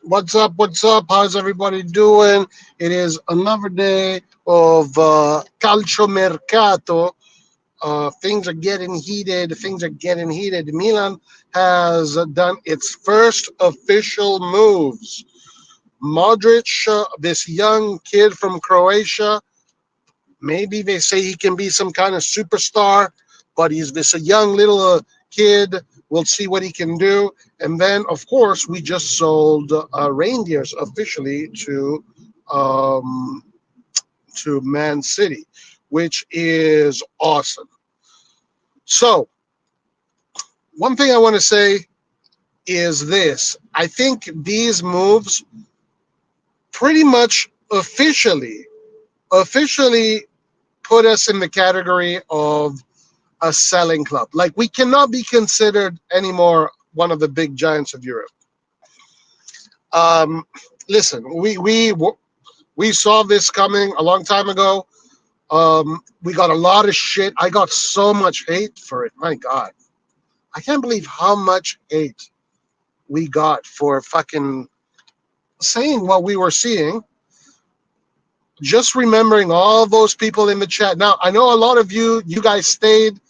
What's up? What's up? How's everybody doing? It is another day of calcio mercato. Things are getting heated. Things are getting heated. Milan has done its first official moves. Modric, this young kid from Croatia, maybe they say he can be some kind of superstar, but he's this a young little kid. We'll see what he can do. And then, of course, we just sold reindeers officially um, to Man City, which is awesome. So, one thing I want to say is this: I think these moves pretty much officially put us in the category of a selling club. Like, we cannot be considered anymore one of the big giants of Europe. Um, Listen, we saw this coming a long time ago. We got a lot of shit. I got so much hate for it. My God, I can't believe how much hate we got for fucking saying what we were seeing. Just remembering all those people in the chat. Now, I know a lot of you guys stayed.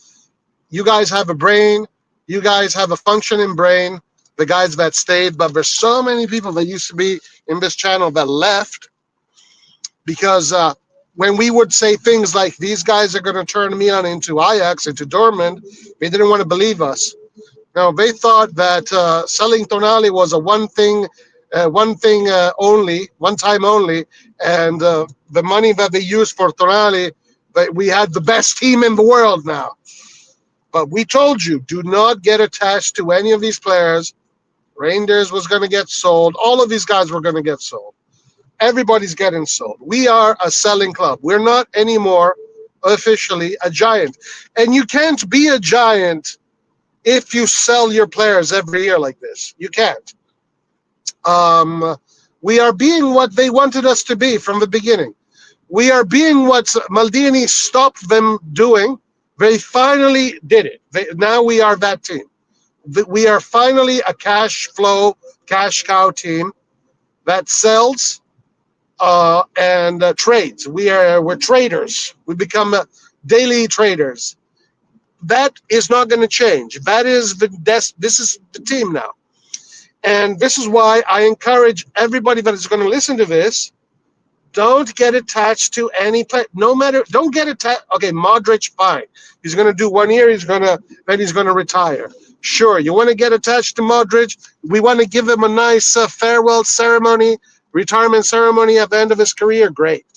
You guys have a brain. You guys have a functioning brain, the guys that stayed. But there's so many people that used to be in this channel that left because when we would say things like these guys are going to turn Milan into Ajax, into Dortmund, they didn't want to believe us. Now, they thought that selling Tonali was a one thing only, one time only, and the money that they used for Tonali, that we had the best team in the world now. But we told you, do not get attached to any of these players. Rangers was going to get sold. All of these guys were going to get sold. Everybody's getting sold. We are a selling club. We're not anymore officially a giant. And you can't be a giant if you sell your players every year like this. You can't. Um, we are being what they wanted us to be from the beginning. We are being what Maldini stopped them doing. They finally did it. Now we are that team. We are finally a cash flow, cash cow team that sells and trades. We're traders. We become daily traders. That is not going to change. This is the team now, and this is why I encourage everybody that is going to listen to this. Don't get attached to any play. No matter, don't get attached. Okay, Modric, fine. He's going to do 1 year. Then he's going to retire. Sure, you want to get attached to Modric. We want to give him a nice farewell ceremony, retirement ceremony at the end of his career. Great.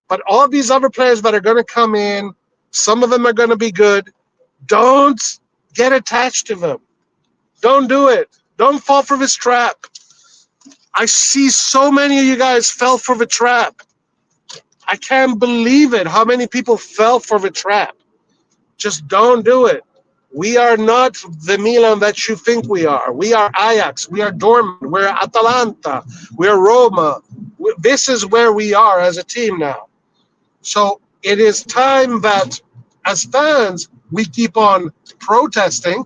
But all these other players that are going to come in, some of them are going to be good. Don't get attached to them. Don't do it. Don't fall for this trap. I see so many of you guys fell for the trap. I can't believe it, how many people fell for the trap. Just don't do it. We are not the Milan that you think we are. We are Ajax. We are Dortmund. We're Atalanta. We're Roma. This is where we are as a team now. So it is time that, as fans, we keep on protesting,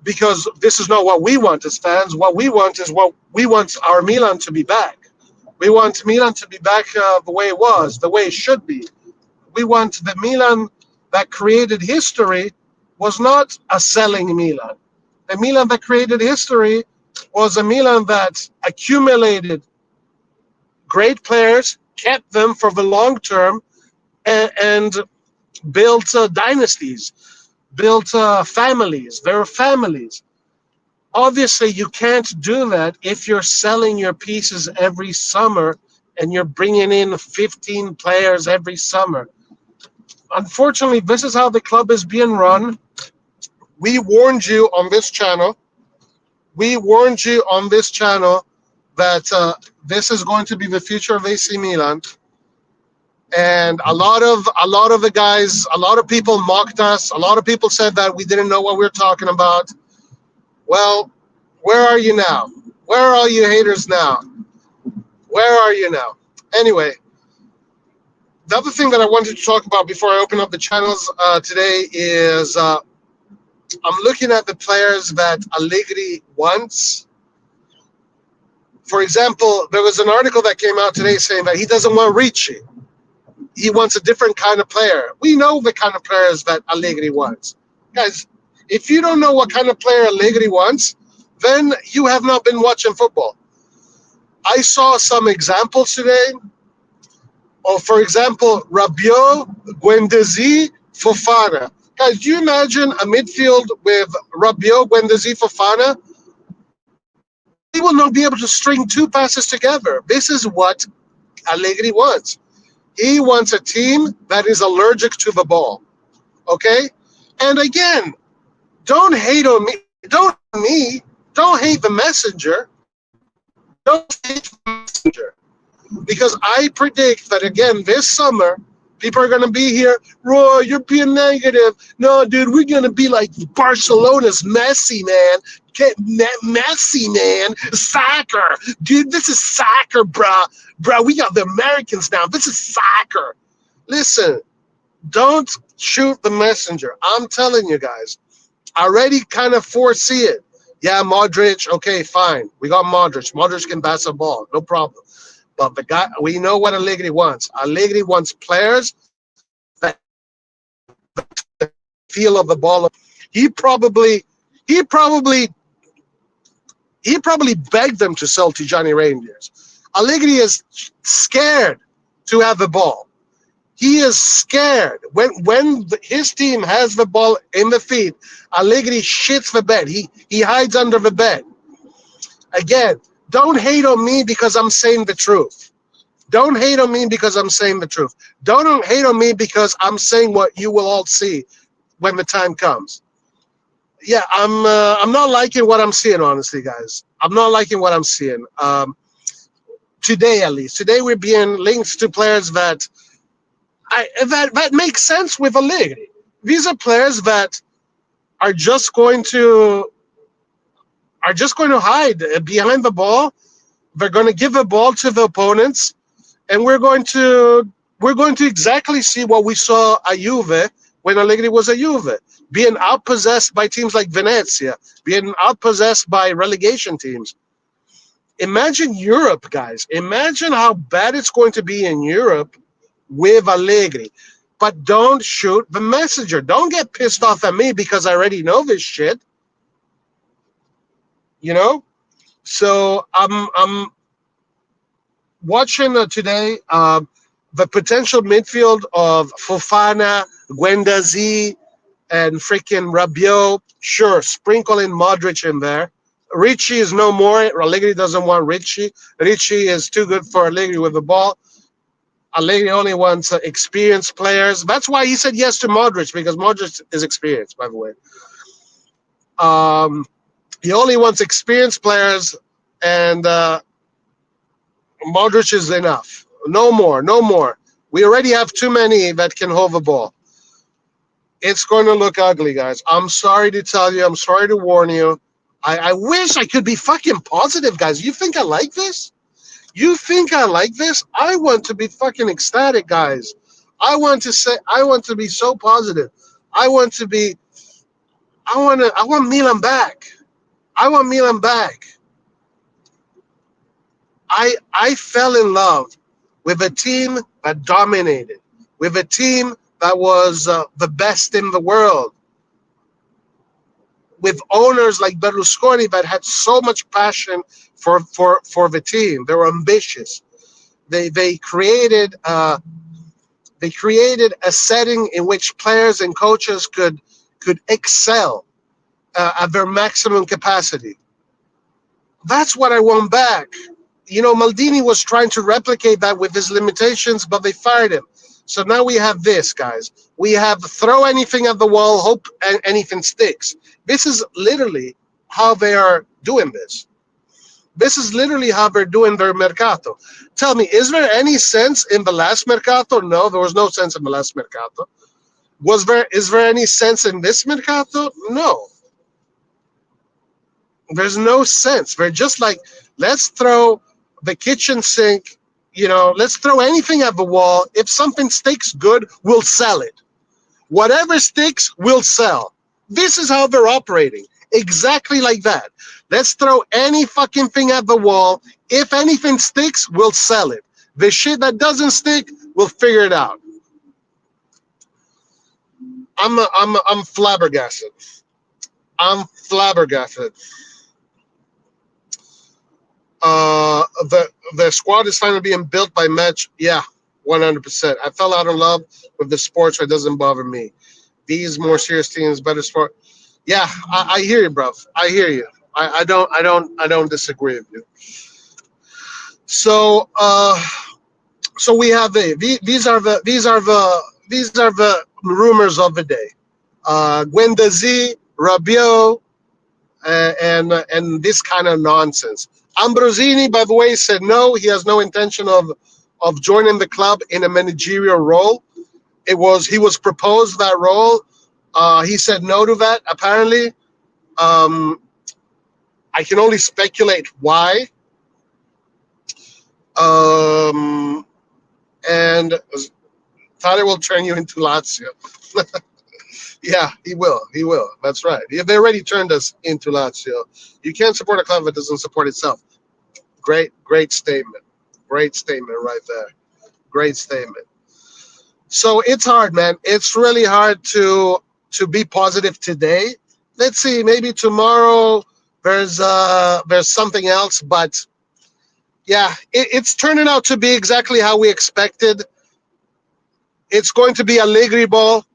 because this is not what we want as fans. What we want is our Milan to be back. We want Milan to be back the way it was, the way it should be. We want the Milan that created history was not a selling Milan. The Milan that created history was a Milan that accumulated great players, kept them for the long term, and built dynasties, built families. There are families. Obviously, you can't do that if you're selling your pieces every summer and you're bringing in 15 players every summer. Unfortunately, this is how the club is being run. We warned you on this channel. We warned you on this channel that this is going to be the future of AC Milan. And a lot of the guys, a lot of people mocked us. A lot of people said that we didn't know what we were talking about. Well, where are you now? Where are all you haters now? Where are you now? Anyway, the other thing that I wanted to talk about before I open up the channels today is I'm looking at the players that Allegri wants. For example, there was an article that came out today saying that he doesn't want Ricci. He wants a different kind of player. We know the kind of players that Allegri wants. Guys, if you don't know what kind of player Allegri wants, then you have not been watching football. I saw some examples today. Or, for example, Rabiot, Guendouzi, Fofana. Guys, do you imagine a midfield with Rabiot, Guendouzi, Fofana? They will not be able to string two passes together. This is what Allegri wants. He wants a team that is allergic to the ball. Okay? And again, don't hate on me. Don't hate me. Don't hate the messenger. Don't hate the messenger. Because I predict that, again, this summer, people are going to be here, Roy, you're being negative. No, dude, we're going to be like Barcelona's Messi, man. Messi, man. Soccer. Dude, this is soccer, bruh. Bruh, we got the Americans now. This is soccer. Listen, don't shoot the messenger. I'm telling you guys. I already kind of foresee it. Yeah, Modric, okay, fine. We got Modric. Modric can pass a ball, no problem. But the guy, we know what Allegri wants. Allegri wants players that feel of the ball. He probably begged them to sell Tijani Rangers. Allegri is scared to have the ball. He is scared. When his team has the ball in the feet, Allegri shits the bed. He hides under the bed. Again, don't hate on me because I'm saying the truth. Don't hate on me because I'm saying the truth. Don't hate on me because I'm saying what you will all see when the time comes. Yeah, I'm not liking what I'm seeing, honestly, guys. I'm not liking what I'm seeing. Today, at least. Today we're being linked to players that makes sense with Allegri. These are players that are just going to hide behind the ball. They're going to give the ball to the opponents, and we're going to exactly see what we saw at Juve when Allegri was at Juve, being outpossessed by teams like Venezia, being outpossessed by relegation teams. Imagine Europe, guys. Imagine how bad it's going to be in Europe with Allegri. But don't shoot the messenger. Don't get pissed off at me because I already know this shit. You know? So I'm watching today the potential midfield of Fofana, Guendouzi, and freaking Rabiot. Sure, sprinkle in Modric in there. Ricci is no more. Allegri doesn't want Ricci. Ricci is too good for Allegri with the ball. Allegri only wants experienced players. That's why he said yes to Modric, because Modric is experienced, by the way. He only wants experienced players, and Modric is enough. No more, no more. We already have too many that can hold the ball. It's going to look ugly, guys. I'm sorry to tell you. I'm sorry to warn you. I wish I could be fucking positive, guys. You think I like this? You think I like this? I want to be fucking ecstatic, guys. I want to be so positive. I want Milan back. I want Milan back. I fell in love with a team that dominated, with a team that was the best in the world, with owners like Berlusconi that had so much passion for the team. They were ambitious. They created a setting in which players and coaches could excel at their maximum capacity. That's what I want back. You know, Maldini was trying to replicate that with his limitations, but they fired him. So now we have this, guys. We have throw anything at the wall, hope anything sticks. This is literally how they are doing this. This is literally how they're doing their mercato. Tell me, is there any sense in the last mercato? No, there was no sense in the last mercato. Is there any sense in this mercato? No. There's no sense. They're just like, let's throw the kitchen sink, let's throw anything at the wall. If something sticks good, we'll sell it. Whatever sticks, we'll sell. This is how they're operating. Exactly like that. Let's throw any fucking thing at the wall. If anything sticks, we'll sell it. The shit that doesn't stick, we'll figure it out. I'm flabbergasted. I'm flabbergasted. The squad is finally being built by Match. Yeah, 100%. I fell out of love with the sport, so it doesn't bother me. These more serious teams, better sport. Yeah, I hear you, bro. I hear you. I don't disagree with you. So so we have these are the rumors of the day. Guendouzi, Rabiot, and this kind of nonsense. Ambrosini, by the way, said no. He has no intention of joining the club in a managerial role. He was proposed that role. He said no to that. Apparently, um, I can only speculate why. Um, and thought it will turn you into Lazio. Yeah, he will. He will. That's right. They already turned us into Lazio. You can't support a club that doesn't support itself. Great statement. Great statement right there. Great statement. So it's hard, man. It's really hard to be positive today. Let's see. Maybe tomorrow there's something else, but yeah, it's turning out to be exactly how we expected. It's going to be a Allegri ball.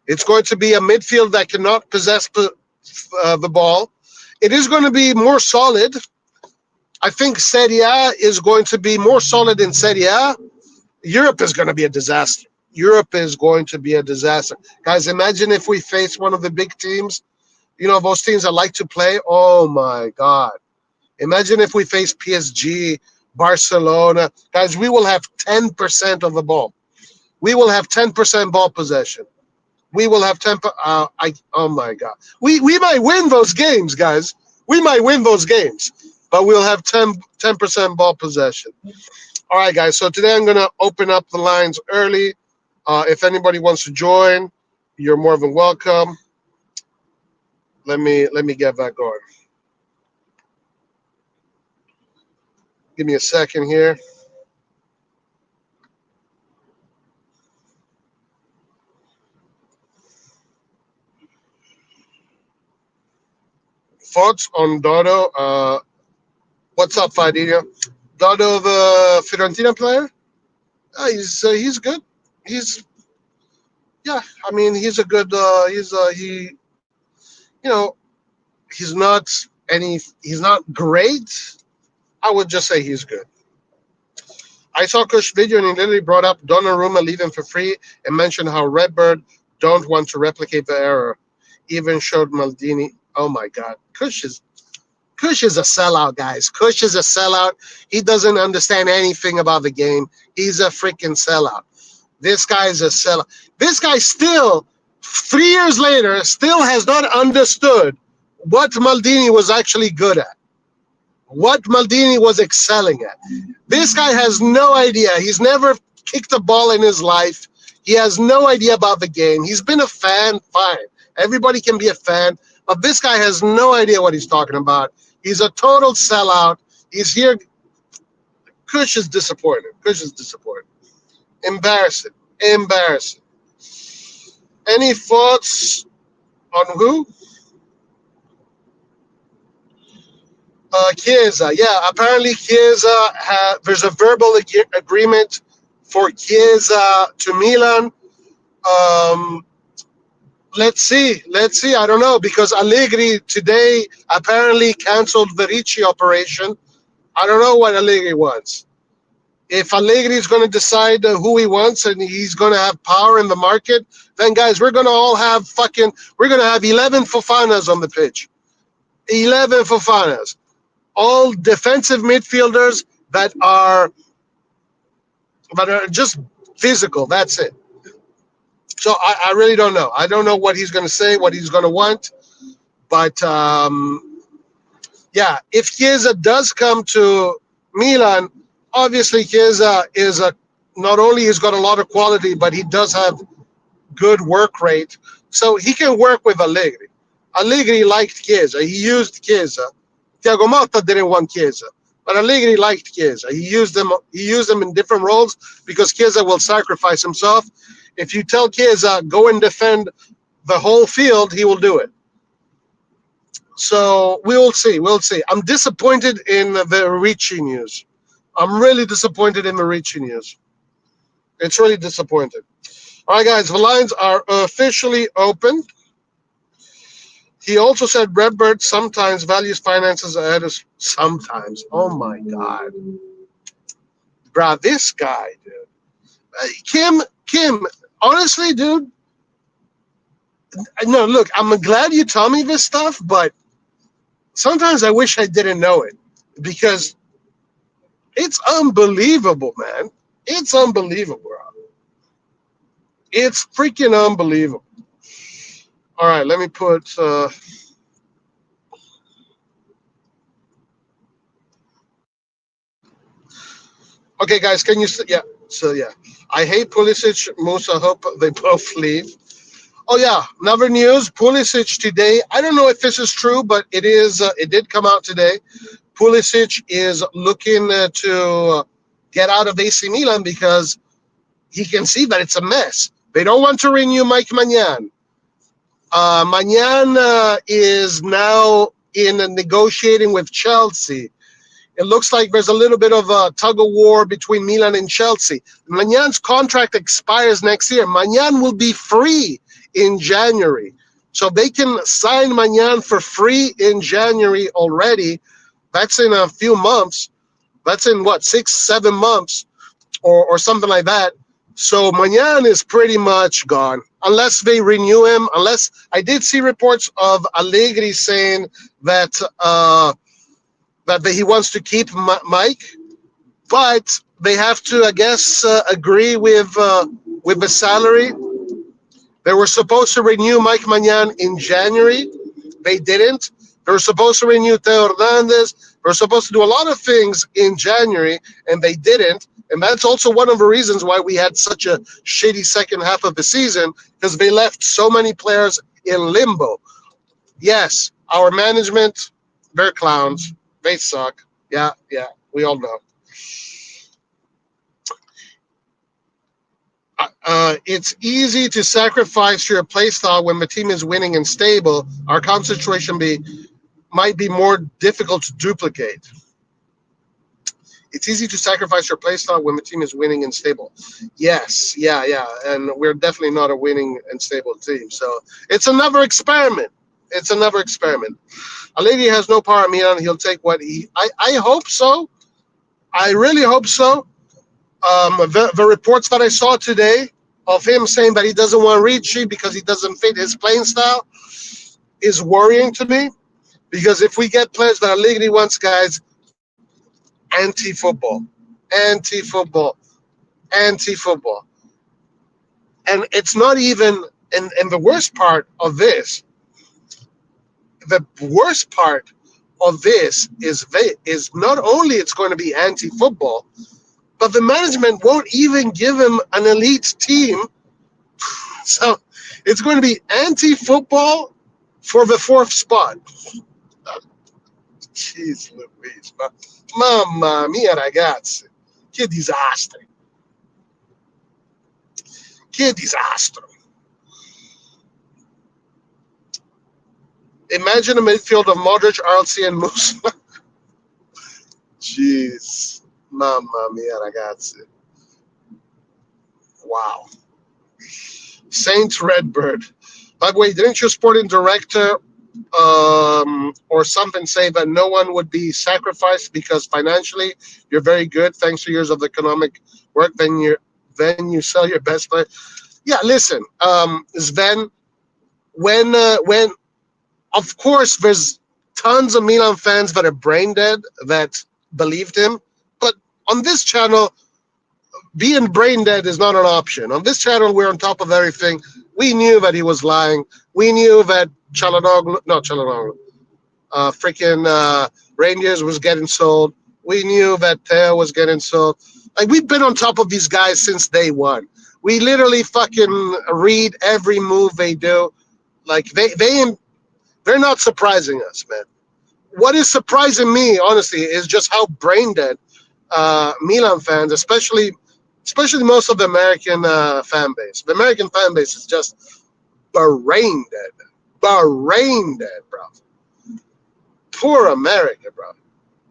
It's going to be a midfield that cannot possess the ball. It is going to be more solid. I think Serie A is going to be more solid in Serie A. Europe is going to be a disaster. Europe is going to be a disaster. Guys, imagine if we face one of the big teams, those teams that like to play. Oh, my God. Imagine if we face PSG, Barcelona. Guys, we will have 10% of the ball. We will have 10% ball possession. We will have 10. Oh my God. We might win those games, guys. We might win those games, but we'll have 10% ball possession. All right, guys. So today I'm gonna open up the lines early. If anybody wants to join, you're more than welcome. Let me get that going. Give me a second here. Thoughts on Dodo? What's up, Fadinho? Dodo, the Fiorentina player? He's good. He's Yeah. I mean, he's a good. You know, he's not He's not great. I would just say he's good. I saw Kush video and he literally brought up Donnarumma leaving for free and mentioned how Redbird don't want to replicate the error. Even showed Maldini. Oh my God, Kush is a sellout, guys. Kush is a sellout. He doesn't understand anything about the game. He's a freaking sellout. This guy is a sellout. This guy still, 3 years later, still has not understood what Maldini was actually good at, what Maldini was excelling at. This guy has no idea. He's never kicked a ball in his life. He has no idea about the game. He's been a fan, fine. Everybody can be a fan, but this guy has no idea what he's talking about. He's a total sellout. He's here. Kush is disappointed. Kush is disappointed. Embarrassing. Embarrassing. Any thoughts on who? Chiesa. Yeah, apparently Chiesa, there's a verbal agreement for Chiesa to Milan. Um, let's see. Let's see. I don't know, because Allegri today apparently canceled the Ricci operation. I don't know what Allegri wants. If Allegri is going to decide who he wants and he's going to have power in the market, then guys, we're going to all have we're going to have 11 Fofanas on the pitch. 11 Fofanas. All defensive midfielders that are just physical. That's it. So I really don't know. I don't know what he's going to say, what he's going to want. But yeah, if Chiesa does come to Milan, obviously Chiesa is not only he's got a lot of quality, but he does have good work rate. So he can work with Allegri. Allegri liked Chiesa. He used Chiesa. Thiago Motta didn't want Chiesa. But Allegri liked Chiesa. He used them. He used them in different roles because Chiesa will sacrifice himself. If you tell Chiesa go and defend the whole field, he will do it. So we will see. We'll see. I'm disappointed in the Ricci news. I'm really disappointed in the Ricci news. It's really disappointing. All right, guys. The lines are officially open. He also said Redbird sometimes values finances ahead of sometimes. Oh my God, bruh, this guy, dude. Kim. Honestly, dude. No, look, I'm glad you tell me this stuff, but sometimes I wish I didn't know it because it's unbelievable, man. It's unbelievable, bro. It's freaking unbelievable. All right, let me put. Okay, guys, can you? Yeah. So yeah, I hate Pulisic. Musa, hope they both leave. Oh yeah, another news. Pulisic today. I don't know if this is true, but it is. It did come out today. Pulisic is looking to get out of AC Milan because he can see that it's a mess. They don't want to renew Mike Magnan. Magnan is now in negotiating with Chelsea. It looks like there's a little bit of a tug of war between Milan and Chelsea. Magnan's contract expires next year. Magnan will be free in January. So they can sign Magnan for free in January already. That's in a few months. That's in what, 6-7 months or something like that. So Magnan is pretty much gone unless they renew him. Unless I did see reports of Allegri saying that that he wants to keep Mike, but they have to, I guess, agree with the salary. They were supposed to renew Mike Magnan in January. They didn't. They were supposed to renew Theo Hernandez. They were supposed to do a lot of things in January, and they didn't. And that's also one of the reasons why we had such a shitty second half of the season, because they left so many players in limbo. Yes, our management, they're clowns. They suck. Yeah, we all know. It's easy to sacrifice your playstyle when the team is winning and stable. Our concentration might be more difficult to duplicate. It's easy to sacrifice your playstyle when the team is winning and stable. Yes, yeah. And we're definitely not a winning and stable team. So it's another experiment. It's another experiment. Allegri has no power in Milan. He'll take what he... I hope so. I really hope so. The reports that I saw today of him saying that he doesn't want Ricci because he doesn't fit his playing style is worrying to me. Because if we get players that Allegri wants, guys, anti-football, anti-football, anti-football. And it's not even... And the worst part of this, is not only it's going to be anti-football, but the management won't even give him an elite team. So it's going to be anti-football for the fourth spot. Jeez Louise. Mamma mia, ragazzi. Che disastro. Che disastro. Imagine a midfield of Modric, RLC, and Musa. Jeez. Mamma mia, ragazzi. Wow. Saints Redbird. By the way, didn't your sporting director or something say that no one would be sacrificed because financially you're very good thanks to years of economic work? Then you sell your best player. Yeah, listen, Sven. When of course there's tons of Milan fans that are brain dead that believed him, but on this channel, being brain dead is not an option. On this channel, we're on top of everything. We knew that he was lying. We knew that Rangers was getting sold. We knew that Theo was getting sold. Like, we've been on top of these guys since day one. We literally fucking read every move they do. Like, they're not surprising us, man. what is surprising me, honestly, is just how brain dead Milan fans, especially most of the American fan base. The American fan base is just brain dead, bro. Poor America, bro.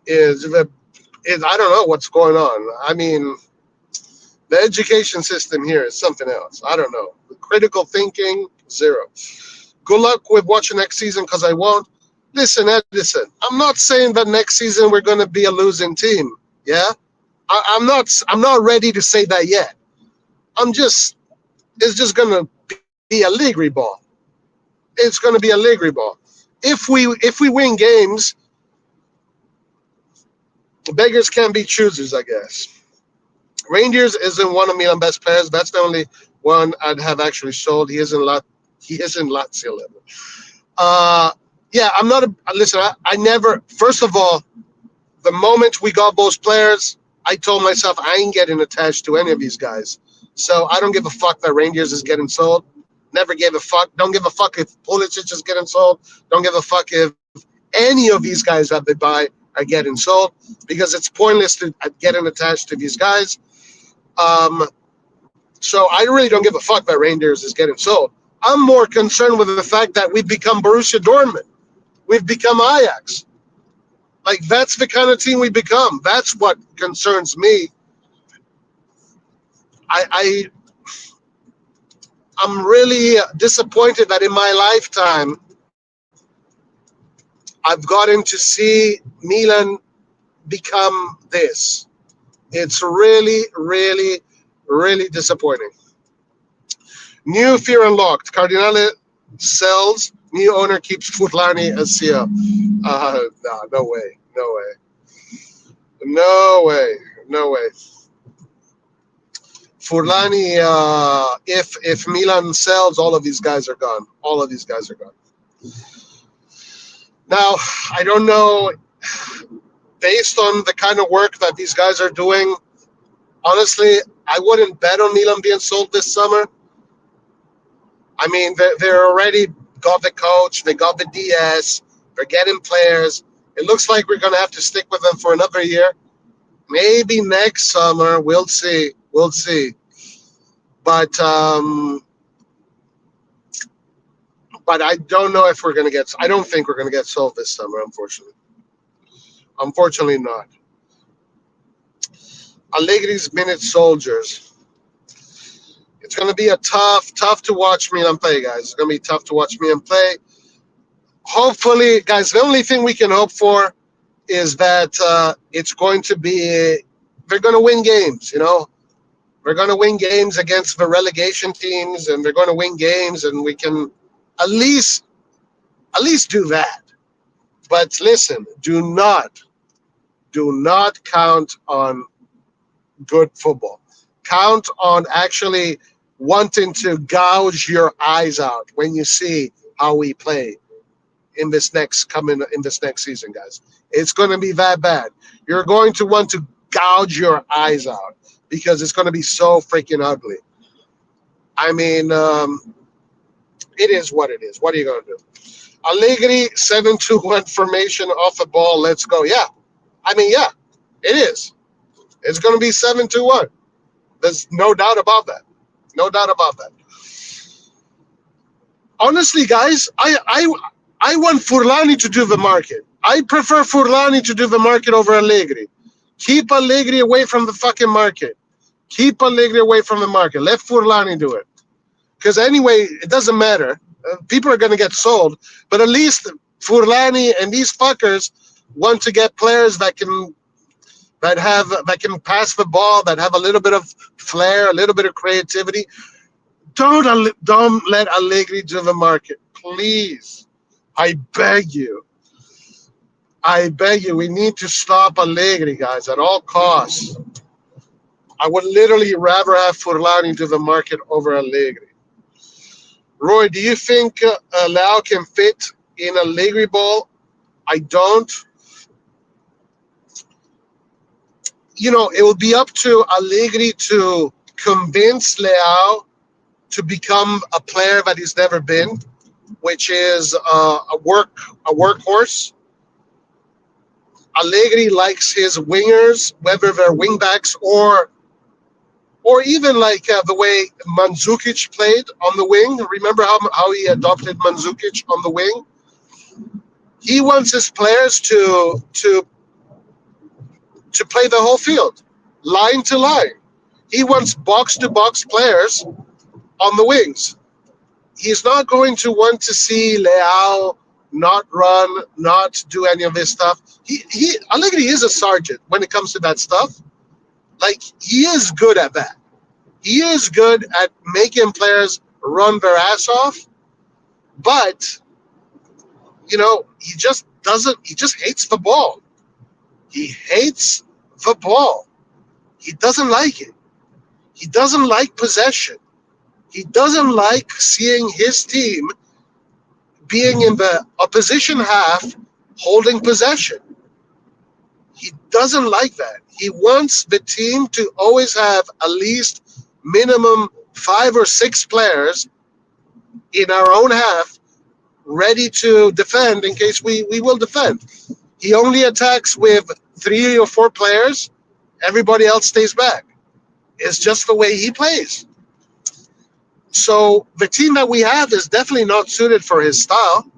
Is I don't know what's going on. I mean, the education system here is something else. I don't know. Critical thinking, zero. Good luck with watching next season because I won't. Listen, Edison, I'm not saying that next season we're going to be a losing team. Yeah, I'm not. I'm not ready to say that yet. I'm just. It's just going to be Allegri ball. It's going to be Allegri ball. If we win games, beggars can't be choosers, I guess. Rangers isn't one of Milan's best players. That's the only one I'd have actually sold. He isn't Lazio level. Uh, yeah, I'm not a listen. I never. First of all, the moment we got those players, I told myself I ain't getting attached to any of these guys. So I don't give a fuck that Rangers is getting sold. Never gave a fuck. Don't give a fuck if Pulisic is getting sold. Don't give a fuck if any of these guys that they buy are getting sold because it's pointless to getting attached to these guys. Um, so I really don't give a fuck that Rangers is getting sold. I'm more concerned with the fact that we've become Borussia Dortmund. We've become Ajax. Like, that's the kind of team we become. That's what concerns me. I I'm really disappointed that in my lifetime I've gotten to see Milan become this. It's really, really, really disappointing. New fear unlocked. Cardinale sells. New owner keeps Furlani as CEO. No way. No way. No way. No way. Furlani, if Milan sells, all of these guys are gone. All of these guys are gone. Now, I don't know, based on the kind of work that these guys are doing, honestly, I wouldn't bet on Milan being sold this summer. I mean, they're already got the coach, they got the DS, they're getting players. It looks like we're going to have to stick with them for another year. Maybe next summer, we'll see. We'll see. But I don't know if we're going to get. I don't think we're going to get sold this summer, unfortunately. Unfortunately, not. Allegri's minute soldiers. It's going to be tough to watch Milan play, guys. It's going to be tough to watch Milan play. Hopefully, guys, the only thing we can hope for is that it's going to be. They're going to win games, you know. We're going to win games against the relegation teams, and they're going to win games, and we can at least do that. But listen, do not count on good football. Count on actually wanting to gouge your eyes out when you see how we play in this next season, guys. It's going to be that bad. You're going to want to gouge your eyes out because it's going to be so freaking ugly. I mean, it is what it is. What are you going to do? Allegri 7-2-1 formation off the ball. Let's go. Yeah. I mean, yeah, it is. It's going to be 7-2-1. There's no doubt about that. No doubt about that. Honestly, guys, I want Furlani to do the market. I prefer Furlani to do the market over Allegri. Keep Allegri away from the fucking market. Keep Allegri away from the market. Let Furlani do it. Because anyway, it doesn't matter. People are going to get sold. But at least Furlani and these fuckers want to get players that can pass the ball, that have a little bit of flair, a little bit of creativity. Don't let Allegri do the market, please. I beg you. We need to stop Allegri, guys, at all costs. I would literally rather have Furlani do the market over Allegri. Roy, do you think Lau can fit in Allegri ball? I don't. You know, it will be up to Allegri to convince Leao to become a player that he's never been, which is a workhorse. Allegri likes his wingers, whether they're wingbacks or even like the way Mandzukic played on the wing. Remember how he adopted Mandzukic on the wing? He wants his players to play the whole field, line to line. He wants box to box players on the wings. He's not going to want to see Leao not run, not do any of this stuff. He Allegri is a sergeant when it comes to that stuff. Like, he is good at that. He is good at making players run their ass off, but he just doesn't. He just hates the ball. He hates the ball. He doesn't like it. He doesn't like possession. He doesn't like seeing his team being in the opposition half holding possession. He doesn't like that. He wants the team to always have at least minimum 5 or 6 players in our own half ready to defend in case we will defend. He only attacks with 3 or 4 players. Everybody else stays back. It's just the way he plays. So the team that we have is definitely not suited for his style.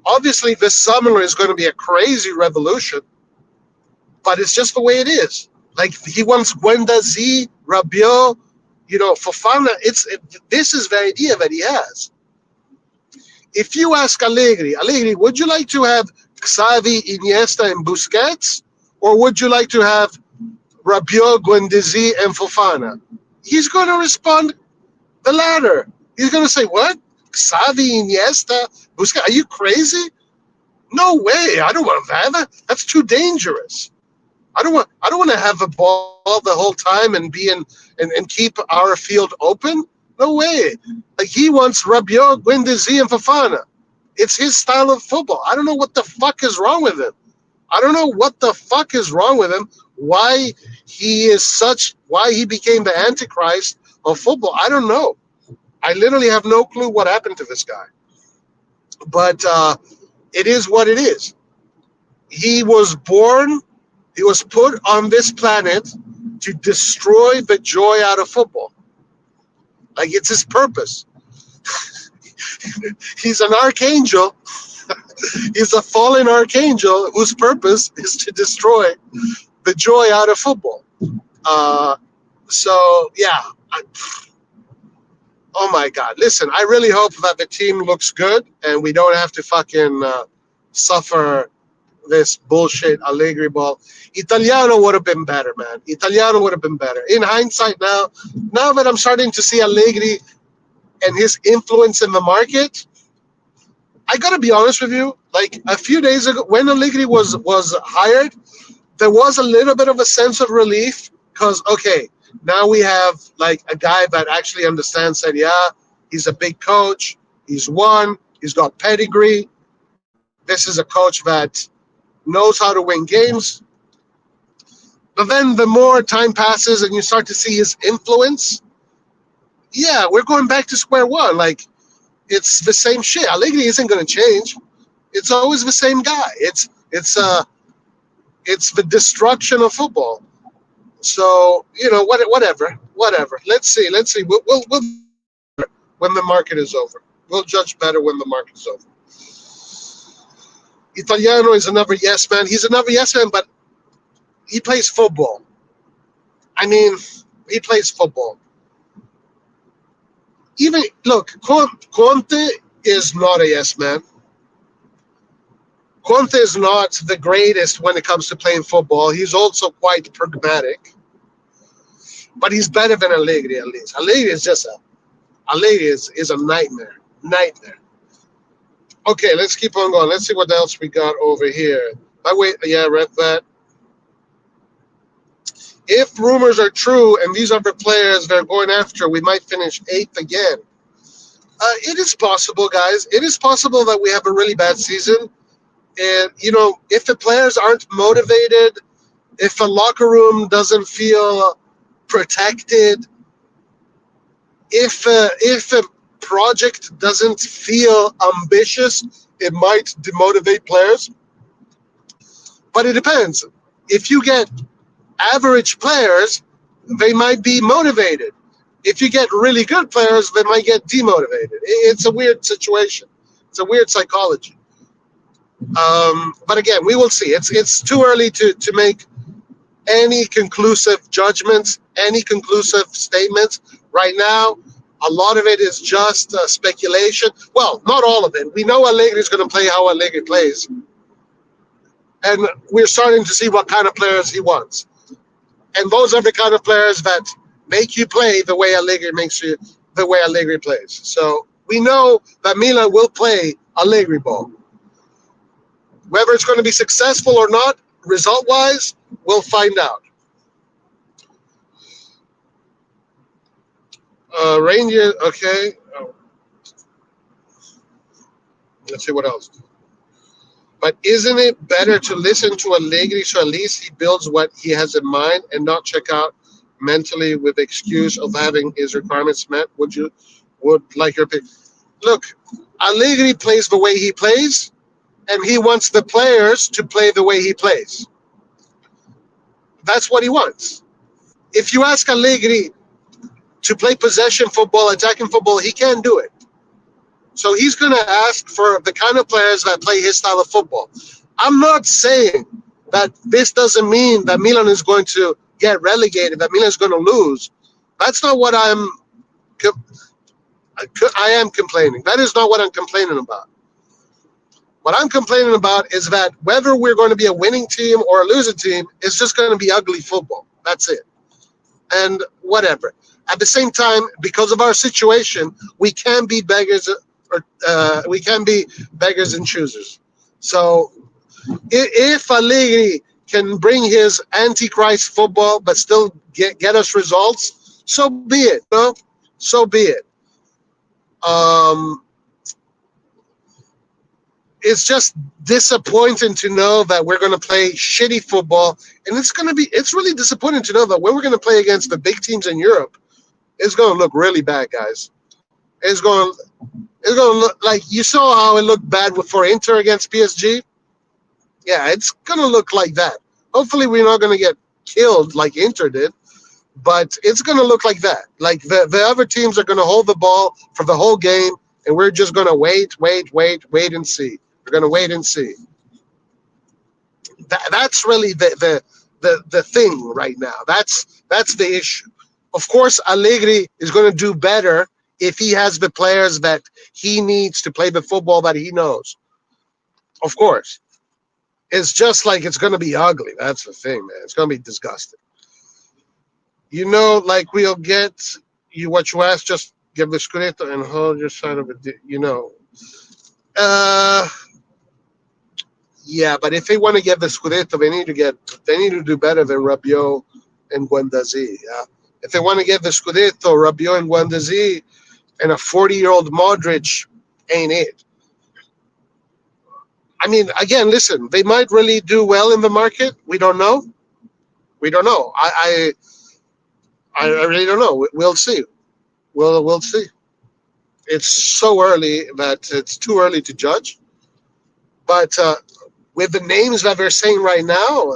Obviously, this summer is going to be a crazy revolution, but it's just the way it is. Like, he wants Guendouzi, Rabiot, Fofana. This is the idea that he has. If you ask Allegri, would you like to have Xavi, Iniesta, and Busquets, or would you like to have Rabiot, Guendouzi, and Fofana? He's going to respond the latter. He's going to say, what? Xavi, Iniesta, Busquets? Are you crazy? No way. I don't want that. That's too dangerous. I don't want to have the ball the whole time and be and keep our field open. No way. Like, he wants Rabiot, Guendouzi, and Fofana. It's his style of football. I don't know what the fuck is wrong with him. Why he became the Antichrist of football. I don't know. I literally have no clue what happened to this guy. But it is what it is. He was put on this planet to destroy the joy out of football. Like, it's his purpose. He's an archangel. He's a fallen archangel whose purpose is to destroy the joy out of football. Oh my God. Listen, I really hope that the team looks good and we don't have to fucking suffer this bullshit Allegri ball. Italiano would have been better, man. Italiano would have been better. In hindsight now that I'm starting to see Allegri and his influence in the market, I got to be honest with you. Like, a few days ago, when Allegri was hired, there was a little bit of a sense of relief because, okay, now we have like a guy that actually understands Serie A. He's a big coach. He's won. He's got pedigree. This is a coach that knows how to win games. But then the more time passes and you start to see his influence, yeah, we're going back to square one. Like, it's the same shit. Allegri isn't going to change. It's always the same guy. It's the destruction of football. So, whatever. Let's see. We'll when the market is over. We'll judge better when the market is over. Italiano is another yes man. He's another yes man, but he plays football. I mean, he plays football. Even, look, Conte is not a yes man. Conte is not the greatest when it comes to playing football. He's also quite pragmatic. But he's better than Allegri, at least. Allegri is a nightmare. Okay, let's keep on going. Let's see what else we got over here. Read that. If rumors are true and these other players they're going after, we might finish 8th again. It is possible, guys. It is possible that we have a really bad season. And, if the players aren't motivated, if the locker room doesn't feel protected, if a project doesn't feel ambitious, it might demotivate players. But it depends. If you get average players, they might be motivated. If you get really good players, they might get demotivated. It's a weird situation. It's a weird psychology. But again, we will see. It's too early to make any conclusive judgments, any conclusive statements. Right now, a lot of it is just speculation. Well, not all of it. We know Allegri is going to play how Allegri plays, and we're starting to see what kind of players he wants. And those are the kind of players that make you play the way Allegri makes you, the way Allegri plays. So we know that Milan will play Allegri ball. Whether it's going to be successful or not, result-wise, we'll find out. Reindeer, okay. Let's see what else. But isn't it better to listen to Allegri so at least he builds what he has in mind and not check out mentally with the excuse of having his requirements met? Would like your pick? Look, Allegri plays the way he plays, and he wants the players to play the way he plays. That's what he wants. If you ask Allegri to play possession football, attacking football, he can't do it. So he's going to ask for the kind of players that play his style of football. I'm not saying that this doesn't mean that Milan is going to get relegated, that Milan is going to lose. That's not what I am complaining. That is not what I'm complaining about. What I'm complaining about is that whether we're going to be a winning team or a losing team, it's just going to be ugly football. That's it. And whatever. At the same time, because of our situation, we can be beggars, or we can be beggars and choosers. So if Allegri can bring his antichrist football but still get us results, so be it. No, so be it. It's just disappointing to know that we're going to play shitty football, and it's really disappointing to know that when we're going to play against the big teams in Europe, it's going to look really bad, guys. It's going to look like you saw how it looked bad for Inter against PSG. Yeah, it's going to look like that. Hopefully, we're not going to get killed like Inter did, but it's going to look like that. Like the other teams are going to hold the ball for the whole game, and we're just going to wait and see. We're going to wait and see. That's really the thing right now. That's the issue. Of course, Allegri is going to do better if he has the players that he needs to play the football that he knows. Of course. It's just like it's going to be ugly. That's the thing, man. It's going to be disgusting. You know, like we'll get you what you ask, just give the Scudetto and hold your side of it, you know. Yeah, but if they want to get the Scudetto, they need to do better than Rabiot and Guendouzi. Yeah. If they want to get the Scudetto, Rabiot and Guendouzi and a 40-year-old Modric ain't it. I mean, again, listen, they might really do well in the market. We don't know. I really don't know. We'll see. We'll see. It's so early that it's too early to judge. But with the names that they're saying right now,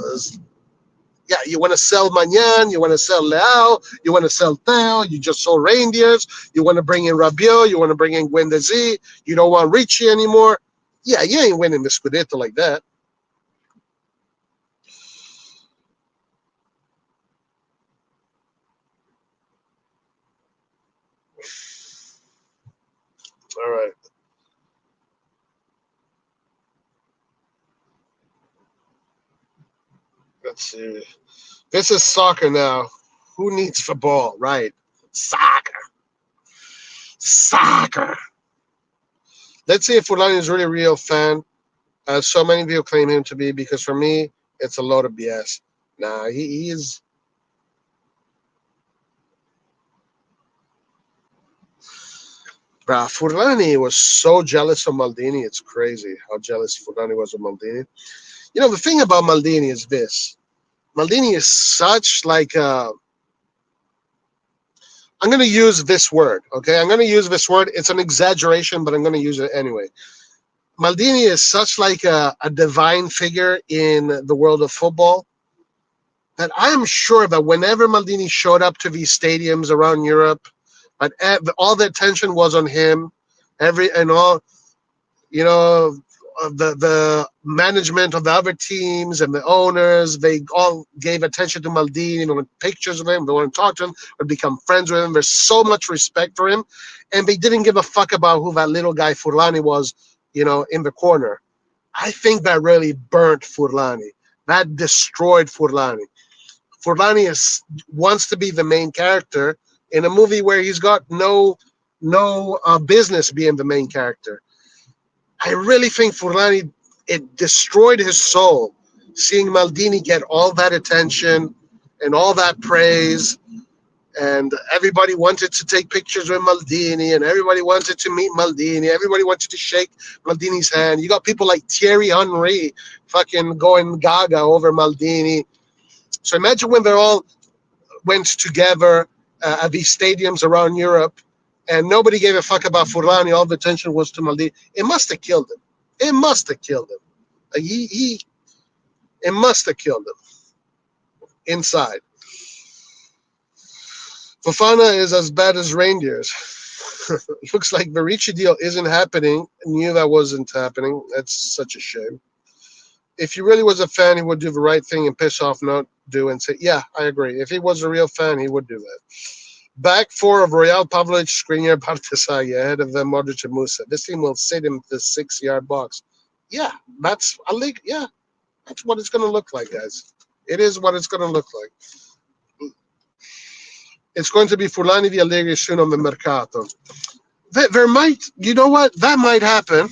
yeah, you want to sell Magnan, you want to sell Leao, you want to sell Theo, you just sold Reindeers, you want to bring in Rabiot, you want to bring in Guendouzi, you don't want Ricci anymore. Yeah, you ain't winning the Scudetto like that. All right. Let's see. This is soccer now. Who needs the ball? Right. Soccer. Soccer. Let's see if Fulani is really a real fan. So many people claim him to be, because for me, it's a load of BS. Nah, he is. Bruh, Furlani was so jealous of Maldini. It's crazy how jealous Furlani was of Maldini. You know, the thing about Maldini is this. Maldini is such like I'm going to use this word, okay? I'm going to use this word. It's an exaggeration, but I'm going to use it anyway. Maldini is such like a divine figure in the world of football that I am sure that whenever Maldini showed up to these stadiums around Europe, but all the attention was on him. Every and all, you know, the management of the other teams and the owners, they all gave attention to Maldini. They want pictures of him. They want to talk to him or become friends with him. There's so much respect for him, and they didn't give a fuck about who that little guy Furlani was, in the corner. I think that really burnt Furlani. That destroyed Furlani. Furlani wants to be the main character in a movie where he's got no business being the main character. I really think Furlani, it destroyed his soul seeing Maldini get all that attention and all that praise, and everybody wanted to take pictures with Maldini, and everybody wanted to meet Maldini. Everybody wanted to shake Maldini's hand. You got people like Thierry Henry fucking going gaga over Maldini. So imagine when they all went together at these stadiums around Europe, and nobody gave a fuck about Furlani. All the attention was to Maldini. It must have killed him. It must have killed him. It must have killed him inside. Fofana is as bad as reindeers. Looks like the Ricci deal isn't happening. Knew that wasn't happening. That's such a shame. If he really was a fan, he would do the right thing and piss off, not do and say, yeah, I agree. If he was a real fan, he would do that. Back four of Royal, Pavlovic, Skriniar, Partisai ahead of them, Modric and Musa. This team will sit in the 6-yard box. Yeah, that's a league. Yeah, that's what it's going to look like, guys. It is what it's going to look like. It's going to be Furlani di Allegri soon on the Mercato. There might, you know what? That might happen.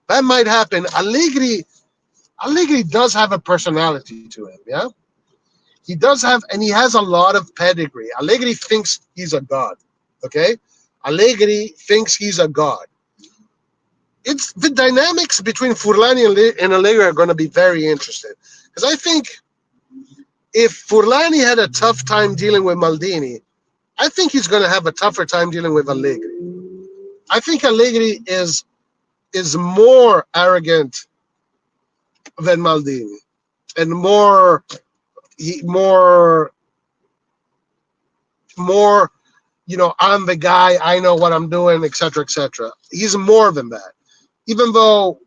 That might happen. Allegri does have a personality to him, yeah? He does have, and he has a lot of pedigree. Allegri thinks he's a god, okay? Allegri thinks he's a god. It's the dynamics between Furlani and Allegri are going to be very interesting. Because I think if Furlani had a tough time dealing with Maldini, I think he's going to have a tougher time dealing with Allegri. I think Allegri is more arrogant than Maldini and more, I'm the guy, I know what I'm doing, etc., etc. He's more than that. Even though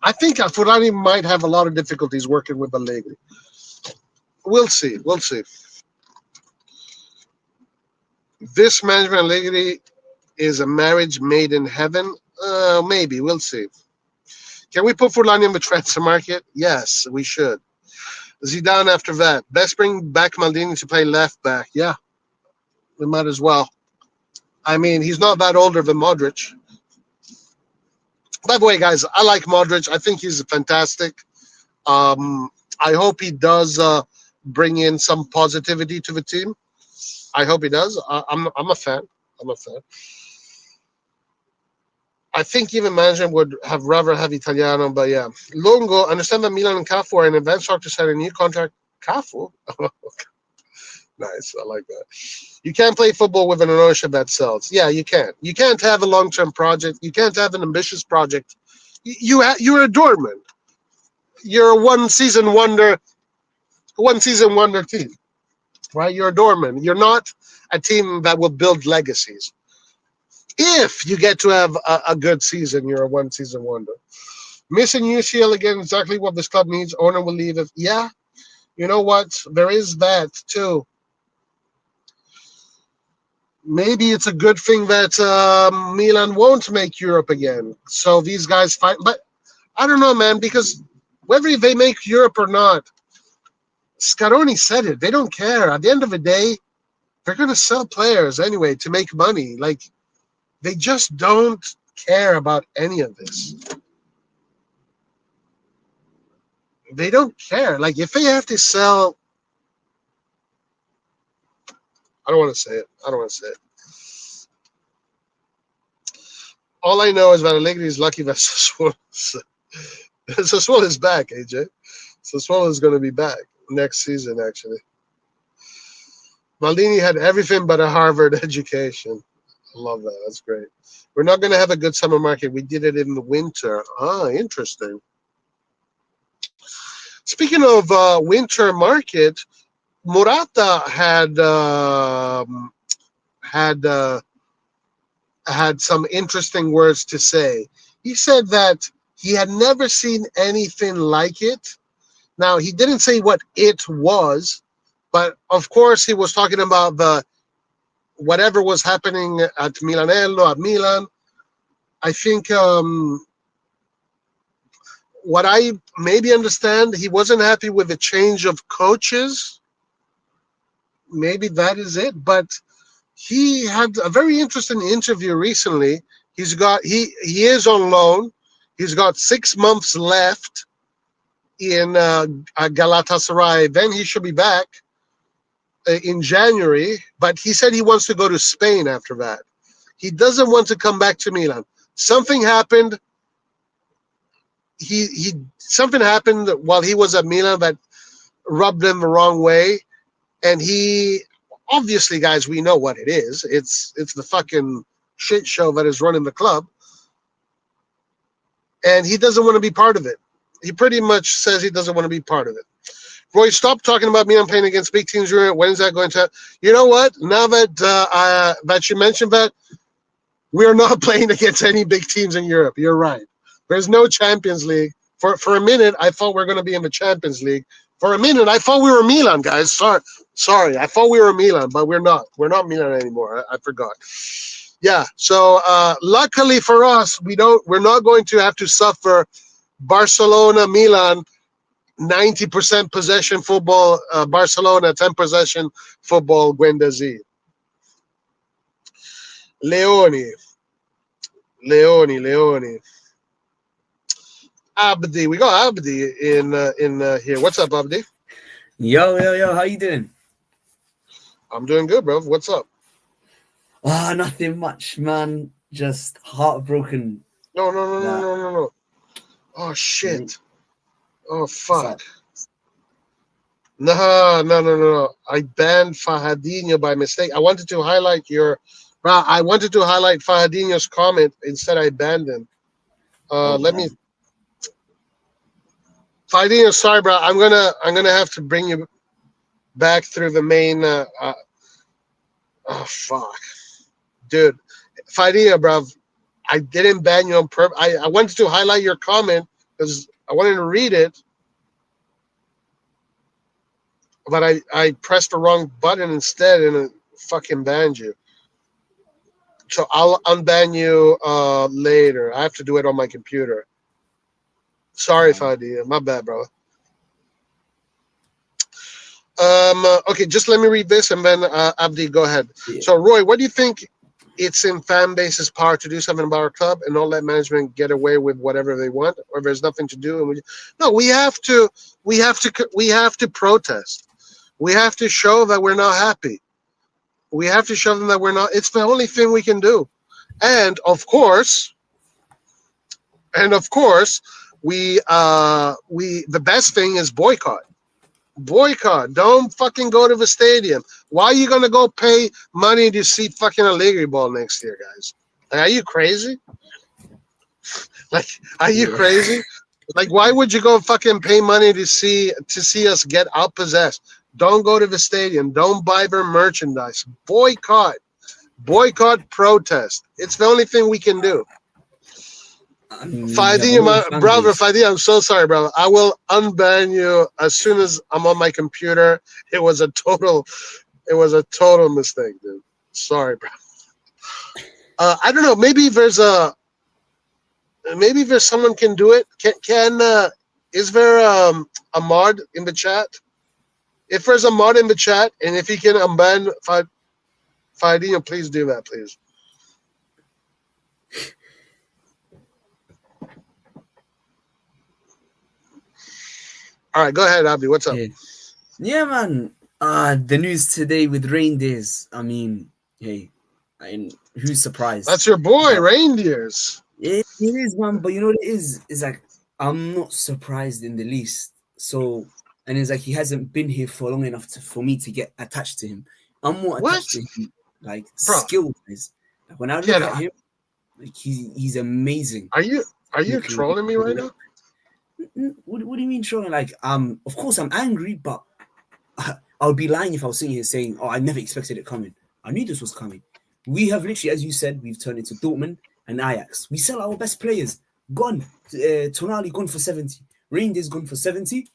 I think Furlani might have a lot of difficulties working with Allegri. We'll see. This management Allegri is a marriage made in heaven. Maybe. We'll see. Can we put Furlani in the transfer market? Yes, we should. Zidane after that. Best bring back Maldini to play left back. Yeah, we might as well. I mean, he's not that older than Modric. By the way, guys, I like Modric. I think he's fantastic. I hope he does bring in some positivity to the team. I hope he does. I'm a fan. I think even management would have rather have Italiano, but yeah. Longo, understand that Milan and Cafu are in advance talk to sign a new contract. Cafu? Nice, I like that. You can't play football with an ownership that sells. Yeah, you can't. You can't have a long-term project. You can't have an ambitious project. You're a Dortmund. You're a one-season wonder team, right? You're a Dortmund. You're not a team that will build legacies. If you get to have a good season, you're a one-season wonder. Missing UCL again, exactly what this club needs. Owner will leave it. Yeah, you know what? There is that too. Maybe it's a good thing that Milan won't make Europe again. So these guys fight. But I don't know, man, because whether they make Europe or not, Scaroni said it. They don't care. At the end of the day, they're going to sell players anyway to make money. Like, they just don't care about any of this. They don't care. Like, if they have to sell, I don't want to say it. All I know is that Allegri is lucky that Sassuolo is back, AJ. Sassuolo is going to be back next season, actually. Maldini had everything but a Harvard education. I love that. That's great. We're not going to have a good summer market. We did it in the winter. Ah, interesting. Speaking of winter market, Murata had had some interesting words to say. He said that he had never seen anything like it. Now, he didn't say what it was, but of course he was talking about the whatever was happening at Milanello, at Milan. I think what I maybe understand, he wasn't happy with the change of coaches. Maybe that is it. But he had a very interesting interview recently. He is on loan. He's got 6 months left in Galatasaray. Then he should be back in January. But he said he wants to go to Spain after that. He doesn't want to come back to Milan. Something happened. Something happened while he was at Milan that rubbed him the wrong way, and he obviously, guys, we know what it is. It's the fucking shit show that is running the club, and he doesn't want to be part of it. He pretty much says he doesn't want to be part of it. Roy, stop talking about Milan playing against big teams. When is that going to? You know what? Now that that you mentioned that, we are not playing against any big teams in Europe. You're right. There's no Champions League. For a minute, I thought we were going to be in the Champions League. For a minute, I thought we were Milan, guys. Sorry. I thought we were Milan, but we're not. We're not Milan anymore. I forgot. Yeah. So luckily for us, we're not going to have to suffer Barcelona, Milan, 90% possession football, Barcelona, 10 possession football, Guendouzi. Leoni. Abdi, we got Abdi in here. What's up, Abdi? Yo, how you doing? I'm doing good, bro. What's up? Nothing much, man. Just heartbroken. No. Oh shit. Oh fuck. No. I banned Fahadinho by mistake. I wanted to highlight Fahadinho's comment. Instead, I banned him. Let me. Fahadinho, sorry, bro. I'm gonna have to bring you back through the main. Oh fuck, dude. Fahadinho, bro. I didn't ban you on purpose. I wanted to highlight your comment because I wanted to read it, but I pressed the wrong button instead and it fucking banned you. So I'll unban you later. I have to do it on my computer. Sorry, Fadi. My bad, bro. Okay, just let me read this and then Abdi, go ahead. Yeah. So, Roy, what do you think it's in fan base's power to do something about our club and not let management get away with whatever they want, or there's nothing to do? And we have to protest. We have to show that we're not happy. We have to show them that we're not. It's the only thing we can do. And of course, we the best thing is boycott. Boycott. Don't fucking go to the stadium. Why are you gonna go pay money to see fucking Allegri ball next year, guys? Like, are you crazy? Like, are you crazy? Like, why would you go fucking pay money to see us get outpossessed? Don't go to the stadium. Don't buy their merchandise. Boycott. Protest. It's the only thing we can do. Fadi, my brother, Fadi, I'm so sorry, brother. I will unban you as soon as I'm on my computer. It was a total mistake, dude. Sorry, bro. I don't know. Maybe there's someone can do it. Is there a mod in the chat? If there's a mod in the chat, and if you can unban Fadi, please do that, please. All right, go ahead, Abdi. What's up? Yeah, man. The news today with reindeers. I mean, hey, who's surprised? That's your boy, reindeers. It is, man. But you know what it is? It's like I'm not surprised in the least. So, and it's like he hasn't been here for long enough for me to get attached to him. I'm more attached to him, like skill-wise. Like, when I look Yeah, at him, like he's amazing. are you Looking trolling me right now? what do you mean trolling? Like, of course I'm angry, but I would be lying if I was sitting here saying, "Oh, I never expected it coming. I knew this was coming." We have literally, as you said, we've turned into Dortmund and Ajax. We sell our best players. Gone. Tonali gone for 70. Reinders gone for 70.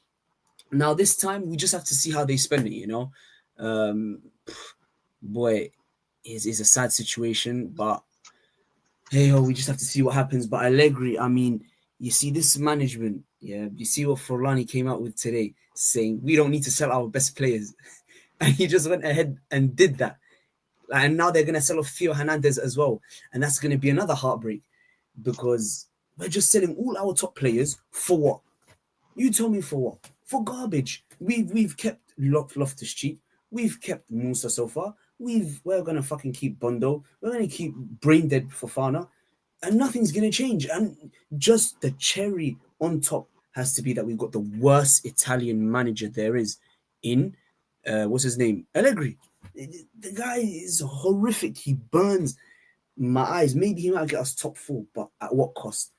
Now this time we just have to see how they spend it. Um, boy, is a sad situation, but hey, we just have to see what happens. But Allegri, I mean, you see this management, yeah. You see what Forlani came out with today, saying we don't need to sell our best players, and he just went ahead and did that. And now they're gonna sell off Theo Hernandez as well, and that's gonna be another heartbreak because we're just selling all our top players for what? You tell me for what? For garbage. We've kept Loftus Cheek. We've kept Musa so far. We're gonna fucking keep Bondo. We're gonna keep Brain Dead Fofana, and nothing's gonna change. And just the cherry on top has to be that we've got the worst Italian manager there is in what's his name? Allegri. The guy is horrific. He burns my eyes. Maybe he might get us top four, but at what cost?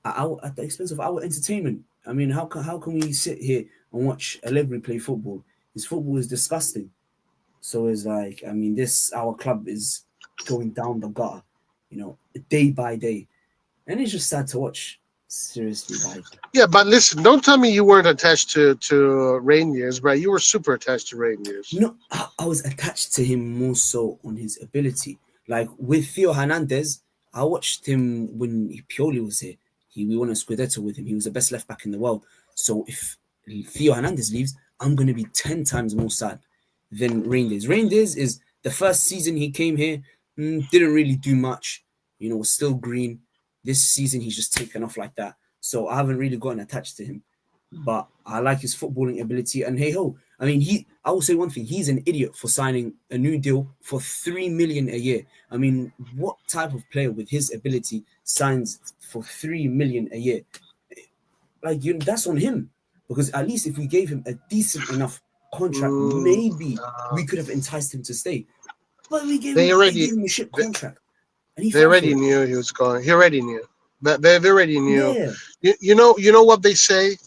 At the expense of our entertainment. I mean, how can we sit here and watch Allegri play football? His football is disgusting. So it's like, I mean, our club is going down the gutter, day by day, and it's just sad to watch. Seriously, like. Yeah, but listen, don't tell me you weren't attached to Rangers, right? You were super attached to Rangers. No, I was attached to him more so on his ability. Like with Theo Hernandez, I watched him when Pioli was here. We won a Scudetto with him. He was the best left back in the world. So if Theo Hernandez leaves, I'm going to be 10 times more sad than Reinders. Reinders is the first season he came here, didn't really do much. Was still green. This season, he's just taken off like that. So I haven't really gotten attached to him. But I like his footballing ability. And hey ho, I mean, I will say one thing: he's an idiot for signing a new deal for 3 million a year. I mean, what type of player with his ability signs for 3 million a year? Like, that's on him, because at least if we gave him a decent enough contract, maybe we could have enticed him to stay. But they gave him a shit contract, and they already knew he was going. He already knew. They already knew. Yeah. You know what they say.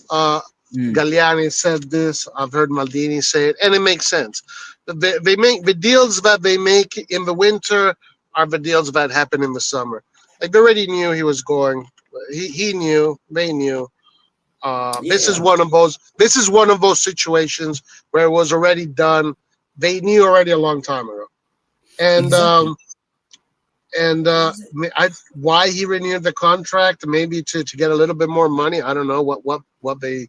Galliani said this. I've heard Maldini say it, and it makes sense. They make the deals that they make in the winter are the deals that happen in the summer. Like, they already knew he was going. He knew. They knew. This is one of those. This is one of those situations where it was already done. They knew already a long time ago, and Exactly. Why he renewed the contract? Maybe to get a little bit more money. I don't know what they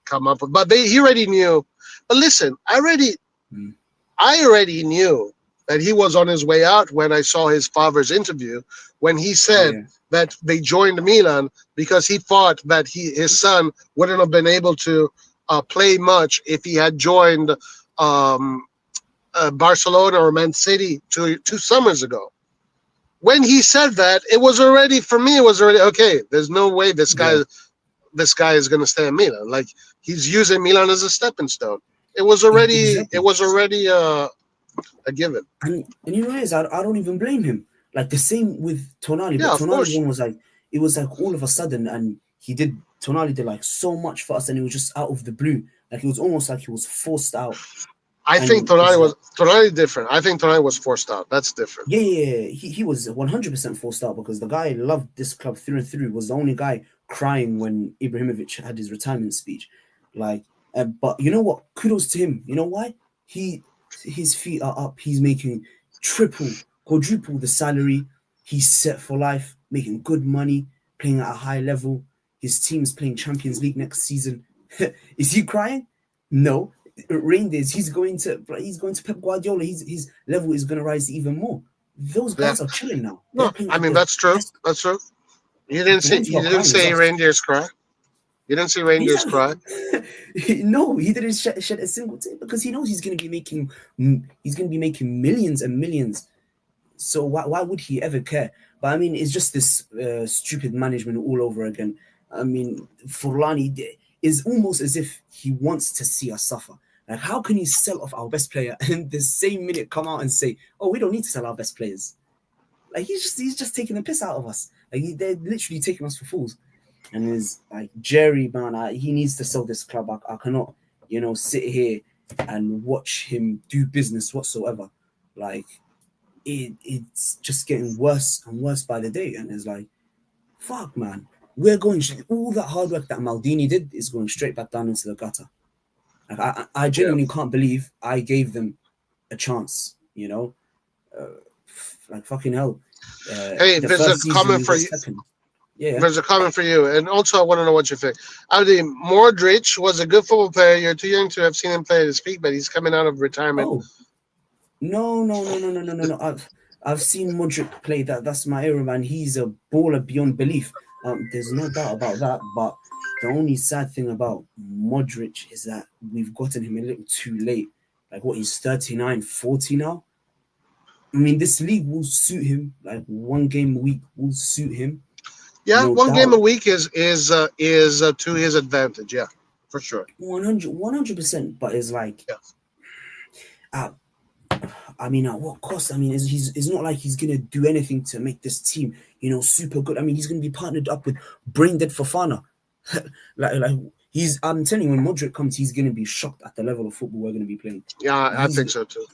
come up with, but he already knew. But listen, I already knew that he was on his way out when I saw his father's interview, when he said that they joined Milan because he thought that his son wouldn't have been able to play much if he had joined Barcelona or Man City two summers ago. When he said that, it was already, for me, it was already okay. There's no way this guy is going to stay in Milan. Like, he's using Milan as a stepping stone. It was already a given. And you realize I don't even blame him. Like, the same with Tonali. Yeah, But Tonali's one was like all of a sudden, and Tonali did like so much for us, and it was just out of the blue. Like, it was almost like he was forced out. I think Tonali different. I think Tonali was forced out. That's different. Yeah. He was 100% forced out, because the guy loved this club through and through. Was the only guy crying when Ibrahimovic had his retirement speech. Like, but you know what? Kudos to him. You know why? His feet are up. He's making triple, quadruple the salary. He's set for life, making good money, playing at a high level. His team is playing Champions League next season. Is he crying? No. Reinders, he's going to Pep Guardiola. His level is going to rise even more. Those guys are chilling now. No, I mean, that's true. That's true. You didn't say Rangers cry. You didn't see Rangers cry. No, he didn't shed a single tear, because he knows he's going to be making millions and millions. So why would he ever care? But I mean, it's just this stupid management all over again. I mean, Forlani is almost as if he wants to see us suffer. Like, how can you sell off our best player and the same minute come out and say, "Oh, we don't need to sell our best players"? Like, he's just taking the piss out of us. Like, they're literally taking us for fools. And is like, Jerry, man, he needs to sell this club. I cannot, sit here and watch him do business whatsoever. Like, it's just getting worse and worse by the day. And it's like, fuck, man, we're going, all that hard work that Maldini did is going straight back down into the gutter. Like, I genuinely can't believe I gave them a chance, like, fucking hell. Hey, there's a comment for you. Yeah. There's a comment for you. And also, I want to know what you think. Abdi, Modric was a good football player. You're too young to have seen him play at his peak, but he's coming out of retirement. Oh, no. I've seen Modric play. That's my era, man. He's a baller beyond belief. There's no doubt about that. But the only sad thing about Modric is that we've gotten him a little too late. Like, what, he's 39, 40 now? I mean, this league will suit him. Like, one game a week will suit him. Yeah, no one game a week is to his advantage. Yeah, for sure. 100%. But it's like, I mean, at what cost? I mean, it's not like he's gonna do anything to make this team, super good. I mean, he's gonna be partnered up with brain dead Fofana. like I'm telling you, when Modric comes, he's gonna be shocked at the level of football we're gonna be playing. Yeah, I think so too.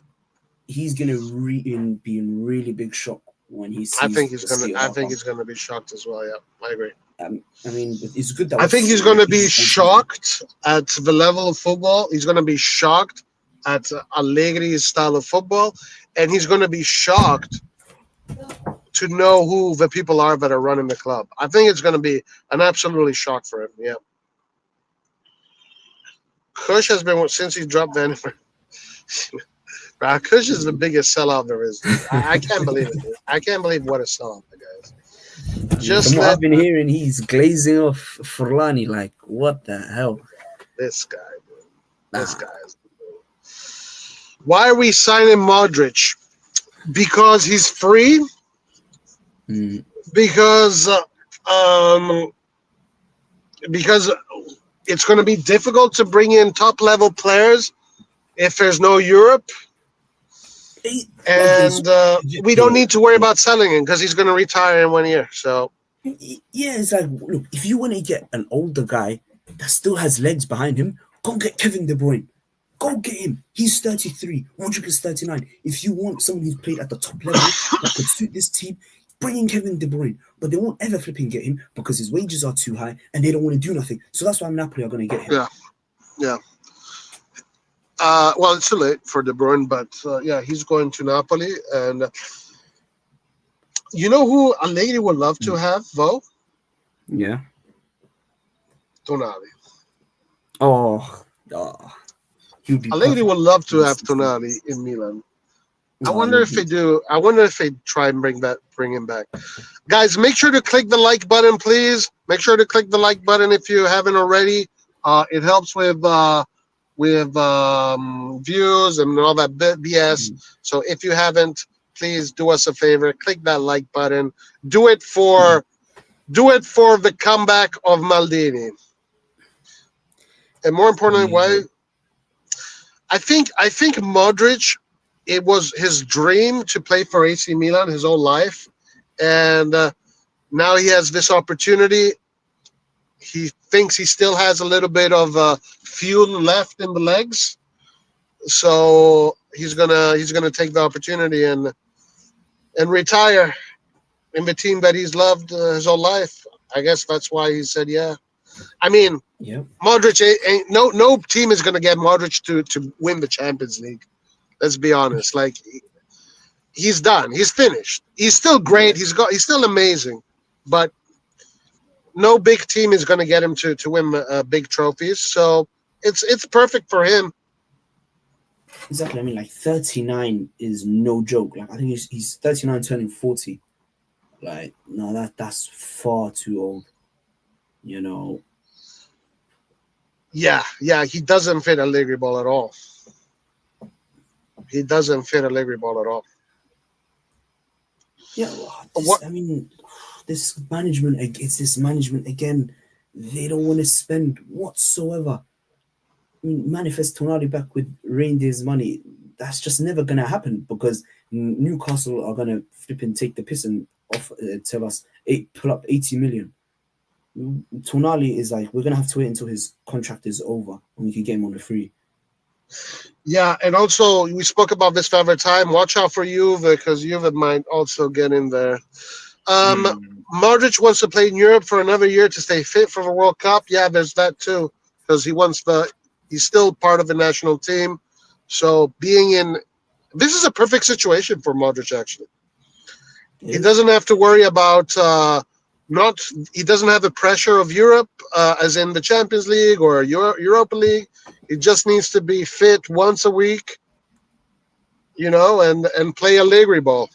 He's gonna be in really big shock when he sees. I think he's gonna be shocked as well. Yeah, I agree. I mean, it's good that I think he's gonna be shocked at the level of football. He's gonna be shocked at Allegri's style of football, and he's gonna be shocked to know who the people are that are running the club. I think it's gonna be an absolutely shock for him. Yeah. Kush has been since he dropped Van. Kush is the biggest sellout there is. I can't believe it. Dude. I can't believe what a sellout the guy is. Just from what I've been hearing, he's glazing off Forlani. Like, what the hell? This guy, dude. This guy is. Why are we signing Modric? Because he's free. Because it's going to be difficult to bring in top level players if there's no Europe. And we don't need to worry about selling him because he's going to retire in 1 year. So yeah, it's like, look, if you want to get an older guy that still has legs behind him, go get Kevin De Bruyne. Go get him. He's 33. Modric is 39. If you want someone who's played at the top level that could suit this team, bring in Kevin De Bruyne. But they won't ever flipping get him because his wages are too high and they don't want to do nothing. So that's why Napoli are going to get him. Yeah. Well, it's too late for De Bruyne, but he's going to Napoli. And you know who Allegri would love to have, though? Yeah. Tonali. Oh. Allegri would love to have Tonali in Milan. I wonder if they do. I wonder if they try and bring him back. Guys, make sure to click the like button, please. Make sure to click the like button if you haven't already. It helps with views and all that BS. So if you haven't, please do us a favor. Click that like button. Do it for the comeback of Maldini. And more importantly, why? I think Modric, it was his dream to play for AC Milan his whole life, and now he has this opportunity. He thinks he still has a little bit of fuel left in the legs, so he's gonna take the opportunity and retire in the team that he's loved his whole life. I guess that's why he said yeah. I mean, Modric ain't no team is gonna get Modric to win the Champions League. Let's be honest. Like, he's done. He's finished. He's still great. He's still amazing, but no big team is going to get him to win big trophies. So it's perfect for him. Exactly. I mean, like, 39 is no joke. Like, I think he's 39 turning 40. Like, no, that's far too old. Yeah. He doesn't fit Allegri ball at all. He doesn't fit Allegri ball at all. Yeah, I mean, this management again. They don't want to spend whatsoever. manifest Tonali back with reindeer's money. That's just never gonna happen because Newcastle are gonna flip and take the piss and tell us pull up 80 million. Tonali is like, we're gonna have to wait until his contract is over and we can get him on the free. Yeah, and also we spoke about this the other time. Watch out for Juve because Juve might also get in there. Modric wants to play in Europe for another year to stay fit for the World Cup. Yeah, there's that too because he's still part of the national team. So this is a perfect situation for Modric actually. He doesn't have to worry about he doesn't have the pressure of Europe, as in the Champions League or Europa League. He just needs to be fit once a week, and play Allegri ball.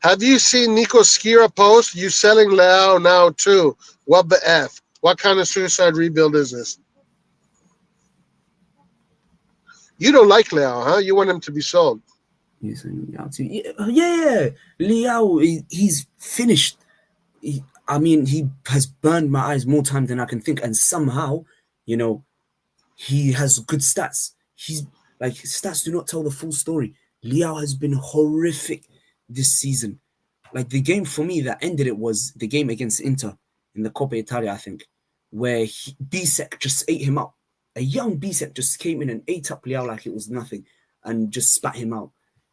Have you seen Nico Skira post? You selling Leao now too? What the F? What kind of suicide rebuild is this? You don't like Leao, huh? You want him to be sold. Yeah. Leao, he's finished. He has burned my eyes more times than I can think. And somehow, he has good stats. His stats do not tell the full story. Leao has been horrific this season. Like, the game for me that ended it was the game against Inter in the Coppa Italia, I think, where Bisek just ate him up. A young Bisek just came in and ate up Leao like it was nothing and just spat him out.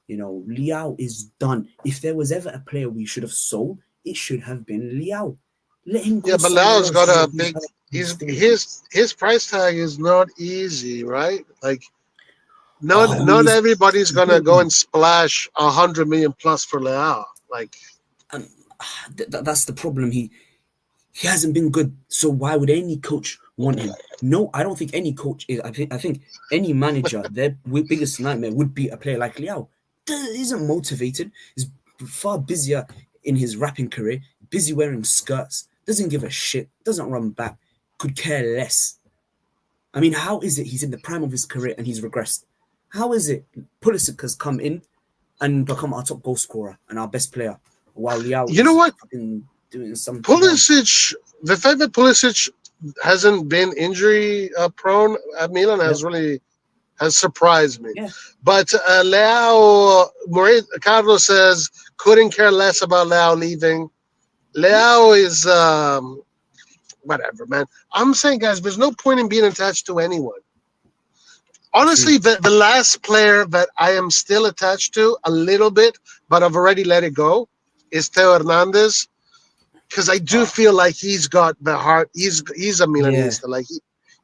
Leao is done. If there was ever a player we should have sold, it should have been Leao. Let him go. Yeah, but Leao's got a big. His price tag is not easy, right? Like, not everybody's gonna go and splash 100 million plus for Leao. Like, that's the problem. He hasn't been good. So why would any coach want him? No, I don't think any coach is. I think any manager, their biggest nightmare would be a player like Leao. Isn't motivated. Is far busier in his rapping career. Busy wearing skirts. Doesn't give a shit. Doesn't run back. Could care less. I mean, how is it he's in the prime of his career and he's regressed? How is it Pulisic has come in and become our top goal scorer and our best player, while Leao been doing something? Pulisic, the fact that Pulisic hasn't been injury prone at Milan has surprised me. Yeah. But Leao, Carlos says, couldn't care less about Leao leaving. Leao is whatever, man. I'm saying, guys, there's no point in being attached to anyone. Honestly, the last player that I am still attached to a little bit, but I've already let it go, is Theo Hernandez, because I do feel like he's got the heart. He's a Milanista. Like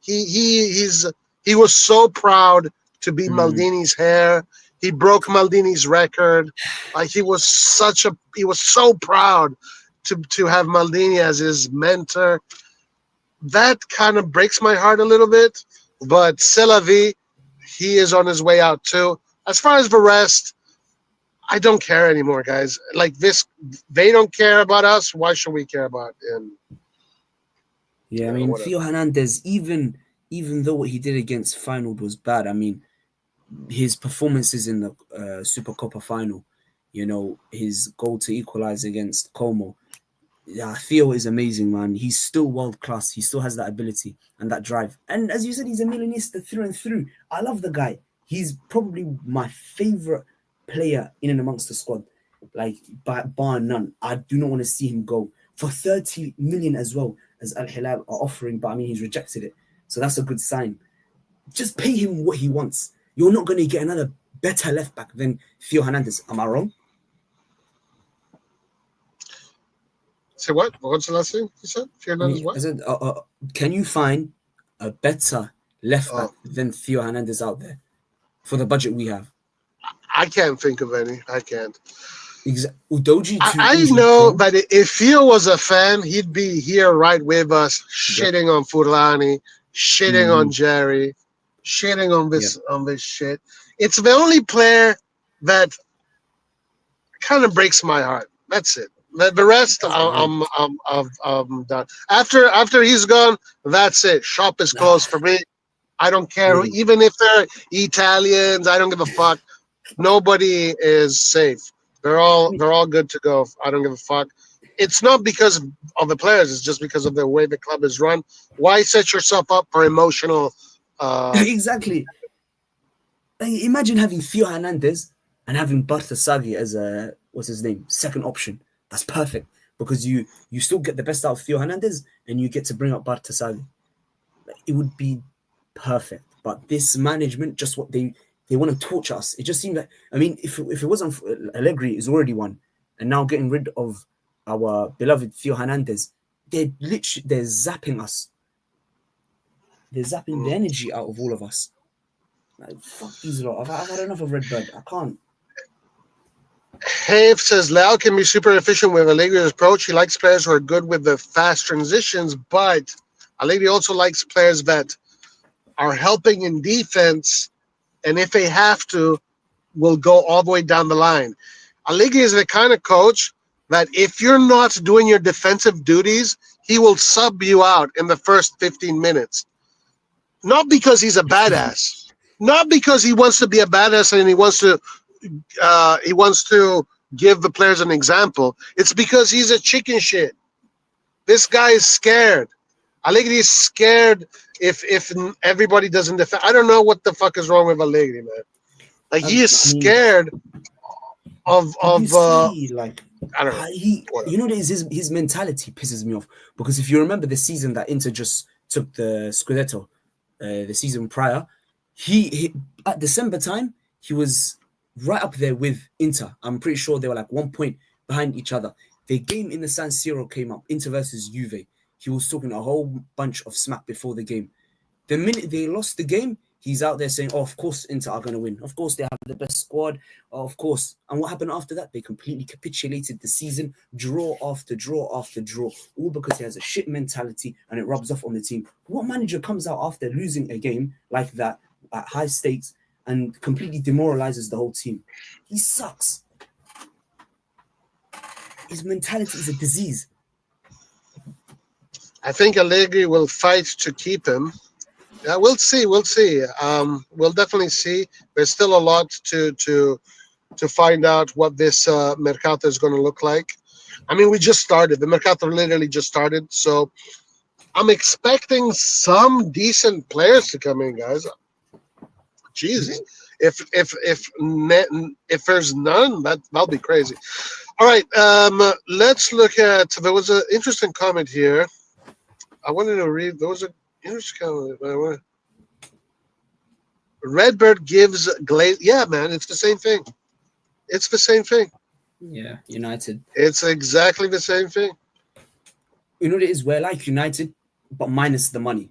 he was so proud to be Maldini's heir. He broke Maldini's record. Like, he was so proud to have Maldini as his mentor. That kind of breaks my heart a little bit. But c'est la vie. He is on his way out too. As far as the rest, I don't care anymore, guys. Like this, they don't care about us. Why should we care about him? Yeah, I mean, Theo Hernandez, even though what he did against Feyenoord was bad, I mean, his performances in the Super Copa final, his goal to equalize against Como, yeah, Theo is amazing, man. He's still world class. He still has that ability and that drive. And as you said, he's a Milanista through and through. I love the guy. He's probably my favorite player in and amongst the squad, like bar none. I do not want to see him go for 30 million as well, as Al Hilal are offering, but I mean, he's rejected it. So that's a good sign. Just pay him what he wants. You're not going to get another better left back than Theo Hernandez. Am I wrong? Say what? What's the last thing you said? Theo Hernandez what? I said, can you find a better left back than Theo Hernandez out there for the budget we have? I can't think of any. I can't. Udoji. I know, but if Theo was a fan, he'd be here right with us, shitting on Furlani, shitting on Jerry, shitting on this shit. It's the only player that kind of breaks my heart. That's it. The rest, I'm done. After he's gone, that's it. Shop is closed for me. I don't care. Even if they're Italians, I don't give a fuck. Nobody is safe. They're all good to go. I don't give a fuck. it's not because of the players. It's just because of the way the club is run. Why set yourself up for emotional? Exactly. Like, imagine having Theo Hernandez and having Bartasagi as a what's his name second option. That's perfect because you still get the best out of Theo Hernandez and you get to bring up Bartasagi. Like, it would be perfect. But this management, just what they want to torture us. It just seemed like, I mean, if it wasn't Allegri is already won, and now getting rid of our beloved Theo Hernandez, they're zapping us. They're zapping the energy out of all of us. Like, fuck these lot. I've had enough of Redbird. I can't. Have says Lau can be super efficient with Allegri's approach. He likes players who are good with the fast transitions, but Allegri also likes players that are helping in defense, and if they have to, will go all the way down the line. Allegri is the kind of coach that if you're not doing your defensive duties, he will sub you out in the first 15 minutes. Not because he's a badass, not because he wants to be a badass and he wants to give the players an example. It's because he's a chicken shit. This guy is scared. Allegri is scared if everybody doesn't defend. I don't know what the fuck is wrong with Allegri, man. Like he is scared of like I don't know. You know, his mentality pisses me off because if you remember the season that Inter just took the Scudetto, the season prior, he at December time he was right up there with Inter. I'm pretty sure they were like 1 point behind each other. The game in the San Siro came up, Inter versus Juve. He was talking a whole bunch of smack before the game. The minute they lost the game, he's out there saying, "Oh, of course Inter are going to win. Of course they have the best squad. Oh, of course." And what happened after that? They completely capitulated the season, draw after draw after draw, all because he has a shit mentality and it rubs off on the team. What manager comes out after losing a game like that at high stakes and completely demoralizes the whole team? He sucks. His mentality is a disease. I think Allegri will fight to keep him. Yeah, we'll see. We'll definitely see. There's still a lot to find out what this Mercato is going to look like. I mean, we just started. The Mercato literally just started. So I'm expecting some decent players to come in, guys. Jesus. If there's none, that'll be crazy. All right, let's look at. There was an interesting comment here. I wanted to read. There was an interesting comment. Redbird gives glaze. Yeah, man, it's the same thing. It's the same thing. Yeah, United. It's exactly the same thing. You know what it is? We're like United, but minus the money.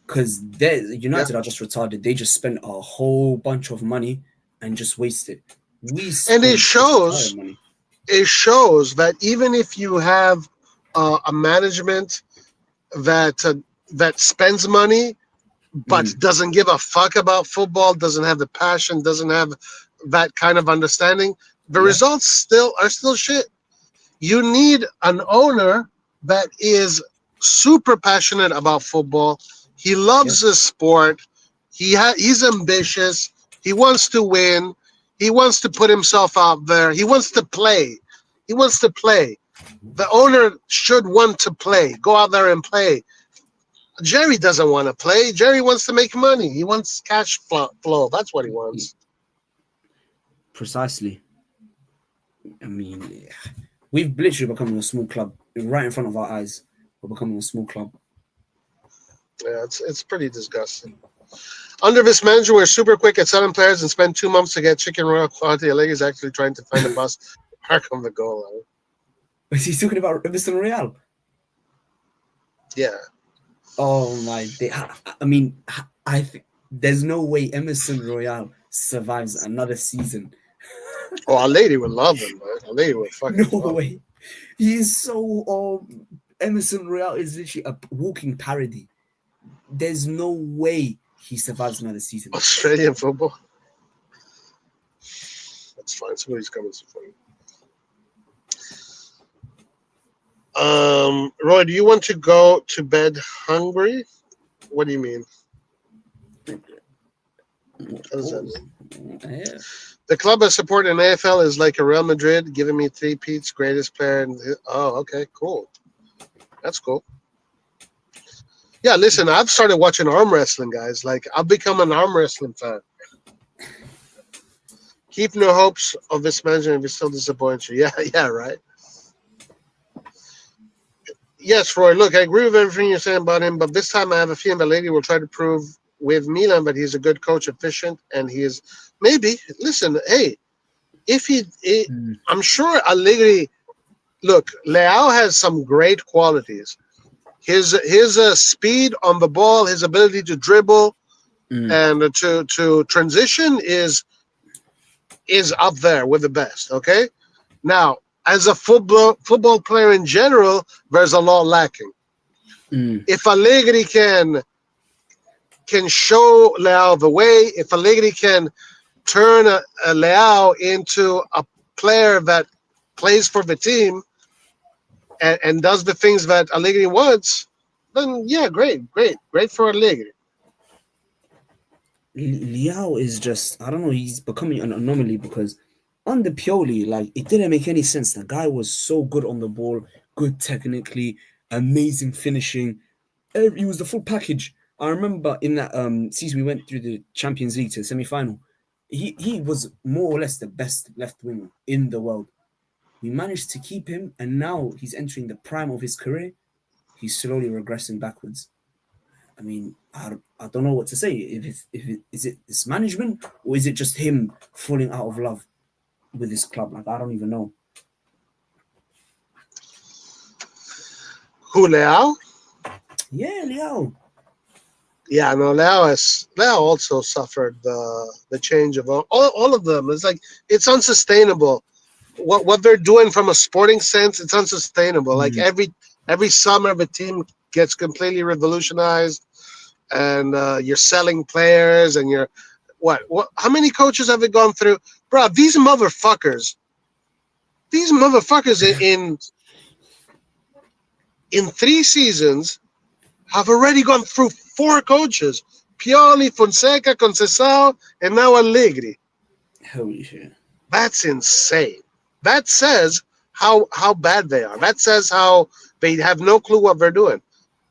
Because United are just retarded. They just spent a whole bunch of money and just waste it. And it shows that even if you have a management that spends money but doesn't give a fuck about football, doesn't have the passion, doesn't have that kind of understanding, the results are still shit. You need an owner that is super passionate about football. He loves the sport. He's ambitious. He wants to win. He wants to put himself out there. He wants to play. The owner should want to play. Go out there and play. Jerry doesn't want to play. Jerry wants to make money. He wants cash flow. That's what he wants. Precisely. I mean, we've literally become a small club right in front of our eyes. We're becoming a small club. Yeah, it's pretty disgusting. Under this manager, we're super quick at selling players and spend 2 months to get chicken royal quality. Allegri is actually trying to find a bus to park on the goal line. Is he talking about Emerson Royale? Yeah. Oh my day! I mean, I think there's no way Emerson Royale survives another season. Oh, Allegri would love him, man. Allegri would fucking love way. him. He is so. Emerson Royale is literally a walking parody. There's no way he survives another season. Australian football. That's fine. Somebody's coming for you. Roy, do you want to go to bed hungry? What do you mean? What does that mean? Yeah. The club I support in AFL is like a Real Madrid, giving me three Pete's greatest player. Oh, okay, cool. That's cool. Yeah, listen, I've started watching arm wrestling, guys. Like, I've become an arm wrestling fan. Keep no hopes of this management if it still disappoints you. Yeah, yeah, right. Yes, Roy. Look, I agree with everything you're saying about him, but this time I have a feeling that Allegri will try to prove with Milan that he's a good coach, efficient, and he is maybe. Listen, hey, if Mm, I'm sure Allegri. Look, Leao has some great qualities. His speed on the ball, his ability to dribble mm, and to transition is up there with the best. Okay, now as a football player in general, there's a lot lacking. mm. If Allegri can show Leao the way, if Allegri can turn a Leao into a player that plays for the team and does the things that Allegri wants, then yeah, great for Allegri. Liao is just, I don't know, he's becoming an anomaly because under Pioli, like, it didn't make any sense. The guy was so good on the ball, good technically, amazing finishing. He was the full package. I remember in that season we went through the Champions League to the semi-final. He was more or less the best left winger in the world. We managed to keep him, and now he's entering the prime of his career. He's slowly regressing backwards. I mean, I don't know what to say. Is it this management or is it just him falling out of love with his club? Like, I don't even know. Who Leao? Yeah, Liao. Yeah, no, Leao also suffered the change of all of them. It's like it's unsustainable. What they're doing from a sporting sense, it's unsustainable. Like Mm. every summer, the team gets completely revolutionized, and you're selling players, and you're what? How many coaches have it gone through, bro? These motherfuckers in 3 seasons have already gone through 4 coaches: Pioli, Fonseca, Conceição, and now Allegri. Holy shit. That's insane. That says how bad they are. That says how they have no clue what they're doing.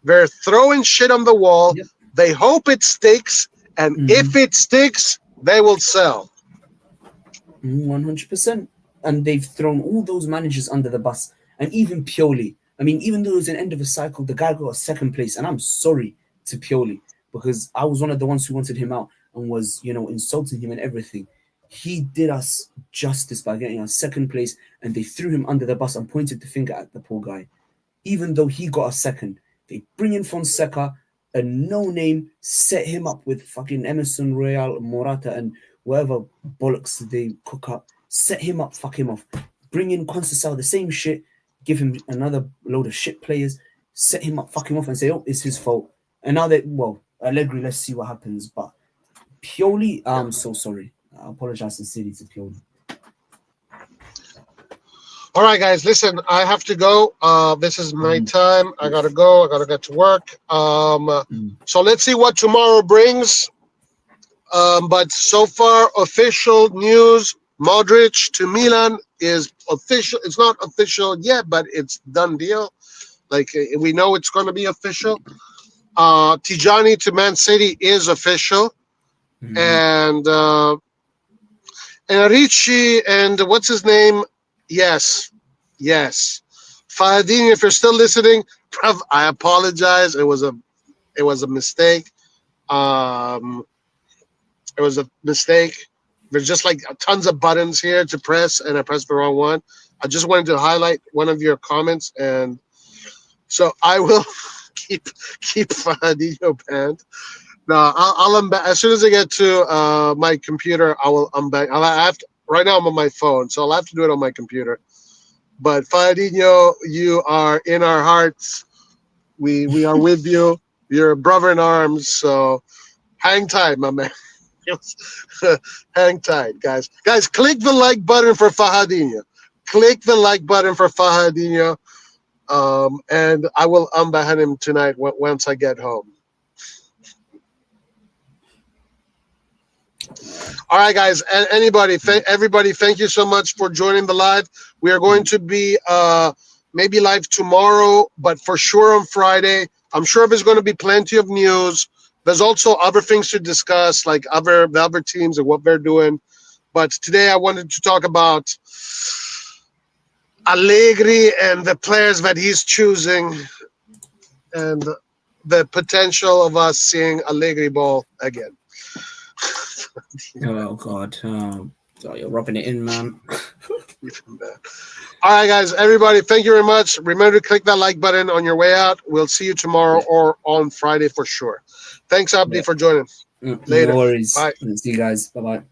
They're throwing shit on the wall. Yep. They hope it sticks, and if Mm-hmm. it sticks, they will sell. 100%. And they've thrown all those managers under the bus. And even Pioli. I mean, even though it was an end of a cycle, the guy got a second place. And I'm sorry to Pioli because I was one of the ones who wanted him out and was, insulting him and everything. He did us justice by getting us second place, and they threw him under the bus and pointed the finger at the poor guy. Even though he got a second, they bring in Fonseca, a no name, set him up with fucking Emerson Royal, Morata, and whatever bollocks they cook up, set him up, fuck him off. Bring in Conceição, the same shit, give him another load of shit players, set him up, fuck him off, and say, oh, it's his fault. And now that, well, Allegri, let's see what happens. But Pioli, I'm so sorry. I apologize sincerely to Pioli. All right, guys, listen, I have to go. This is my time. I gotta go. I gotta get to work. So let's see what tomorrow brings. But so far, official news: Modric to Milan is official. It's not official yet, but it's done deal. Like we know it's going to be official. Tijani to Man City is official, and Ricci and what's his name? Yes. Fahadini, if you're still listening, I apologize. It was a mistake. It was a mistake. There's just like tons of buttons here to press, and I pressed the wrong one. I just wanted to highlight one of your comments, and so I will keep Fahadinho banned. No, I'll as soon as I get to my computer. I will unban. Right now I'm on my phone, so I'll have to do it on my computer. But Fahadinho, you are in our hearts. We are with you. You're a brother in arms. So hang tight, my man. Hang tight, guys. Guys, click the like button for Fahadinho. Click the like button for Fahadinho. And I will unban him tonight once I get home. All right, guys. Anybody, everybody, thank you so much for joining the live. We are going to be maybe live tomorrow, but for sure on Friday. I'm sure there's going to be plenty of news. There's also other things to discuss, like the other teams and what they're doing. But today I wanted to talk about Allegri and the players that he's choosing and the potential of us seeing Allegri ball again. Oh, God. Oh, you're rubbing it in, man. All right, guys. Everybody, thank you very much. Remember to click that like button on your way out. We'll see you tomorrow or on Friday for sure. Thanks, Abdi, for joining. No Later. worries. Bye. See you guys. Bye-bye.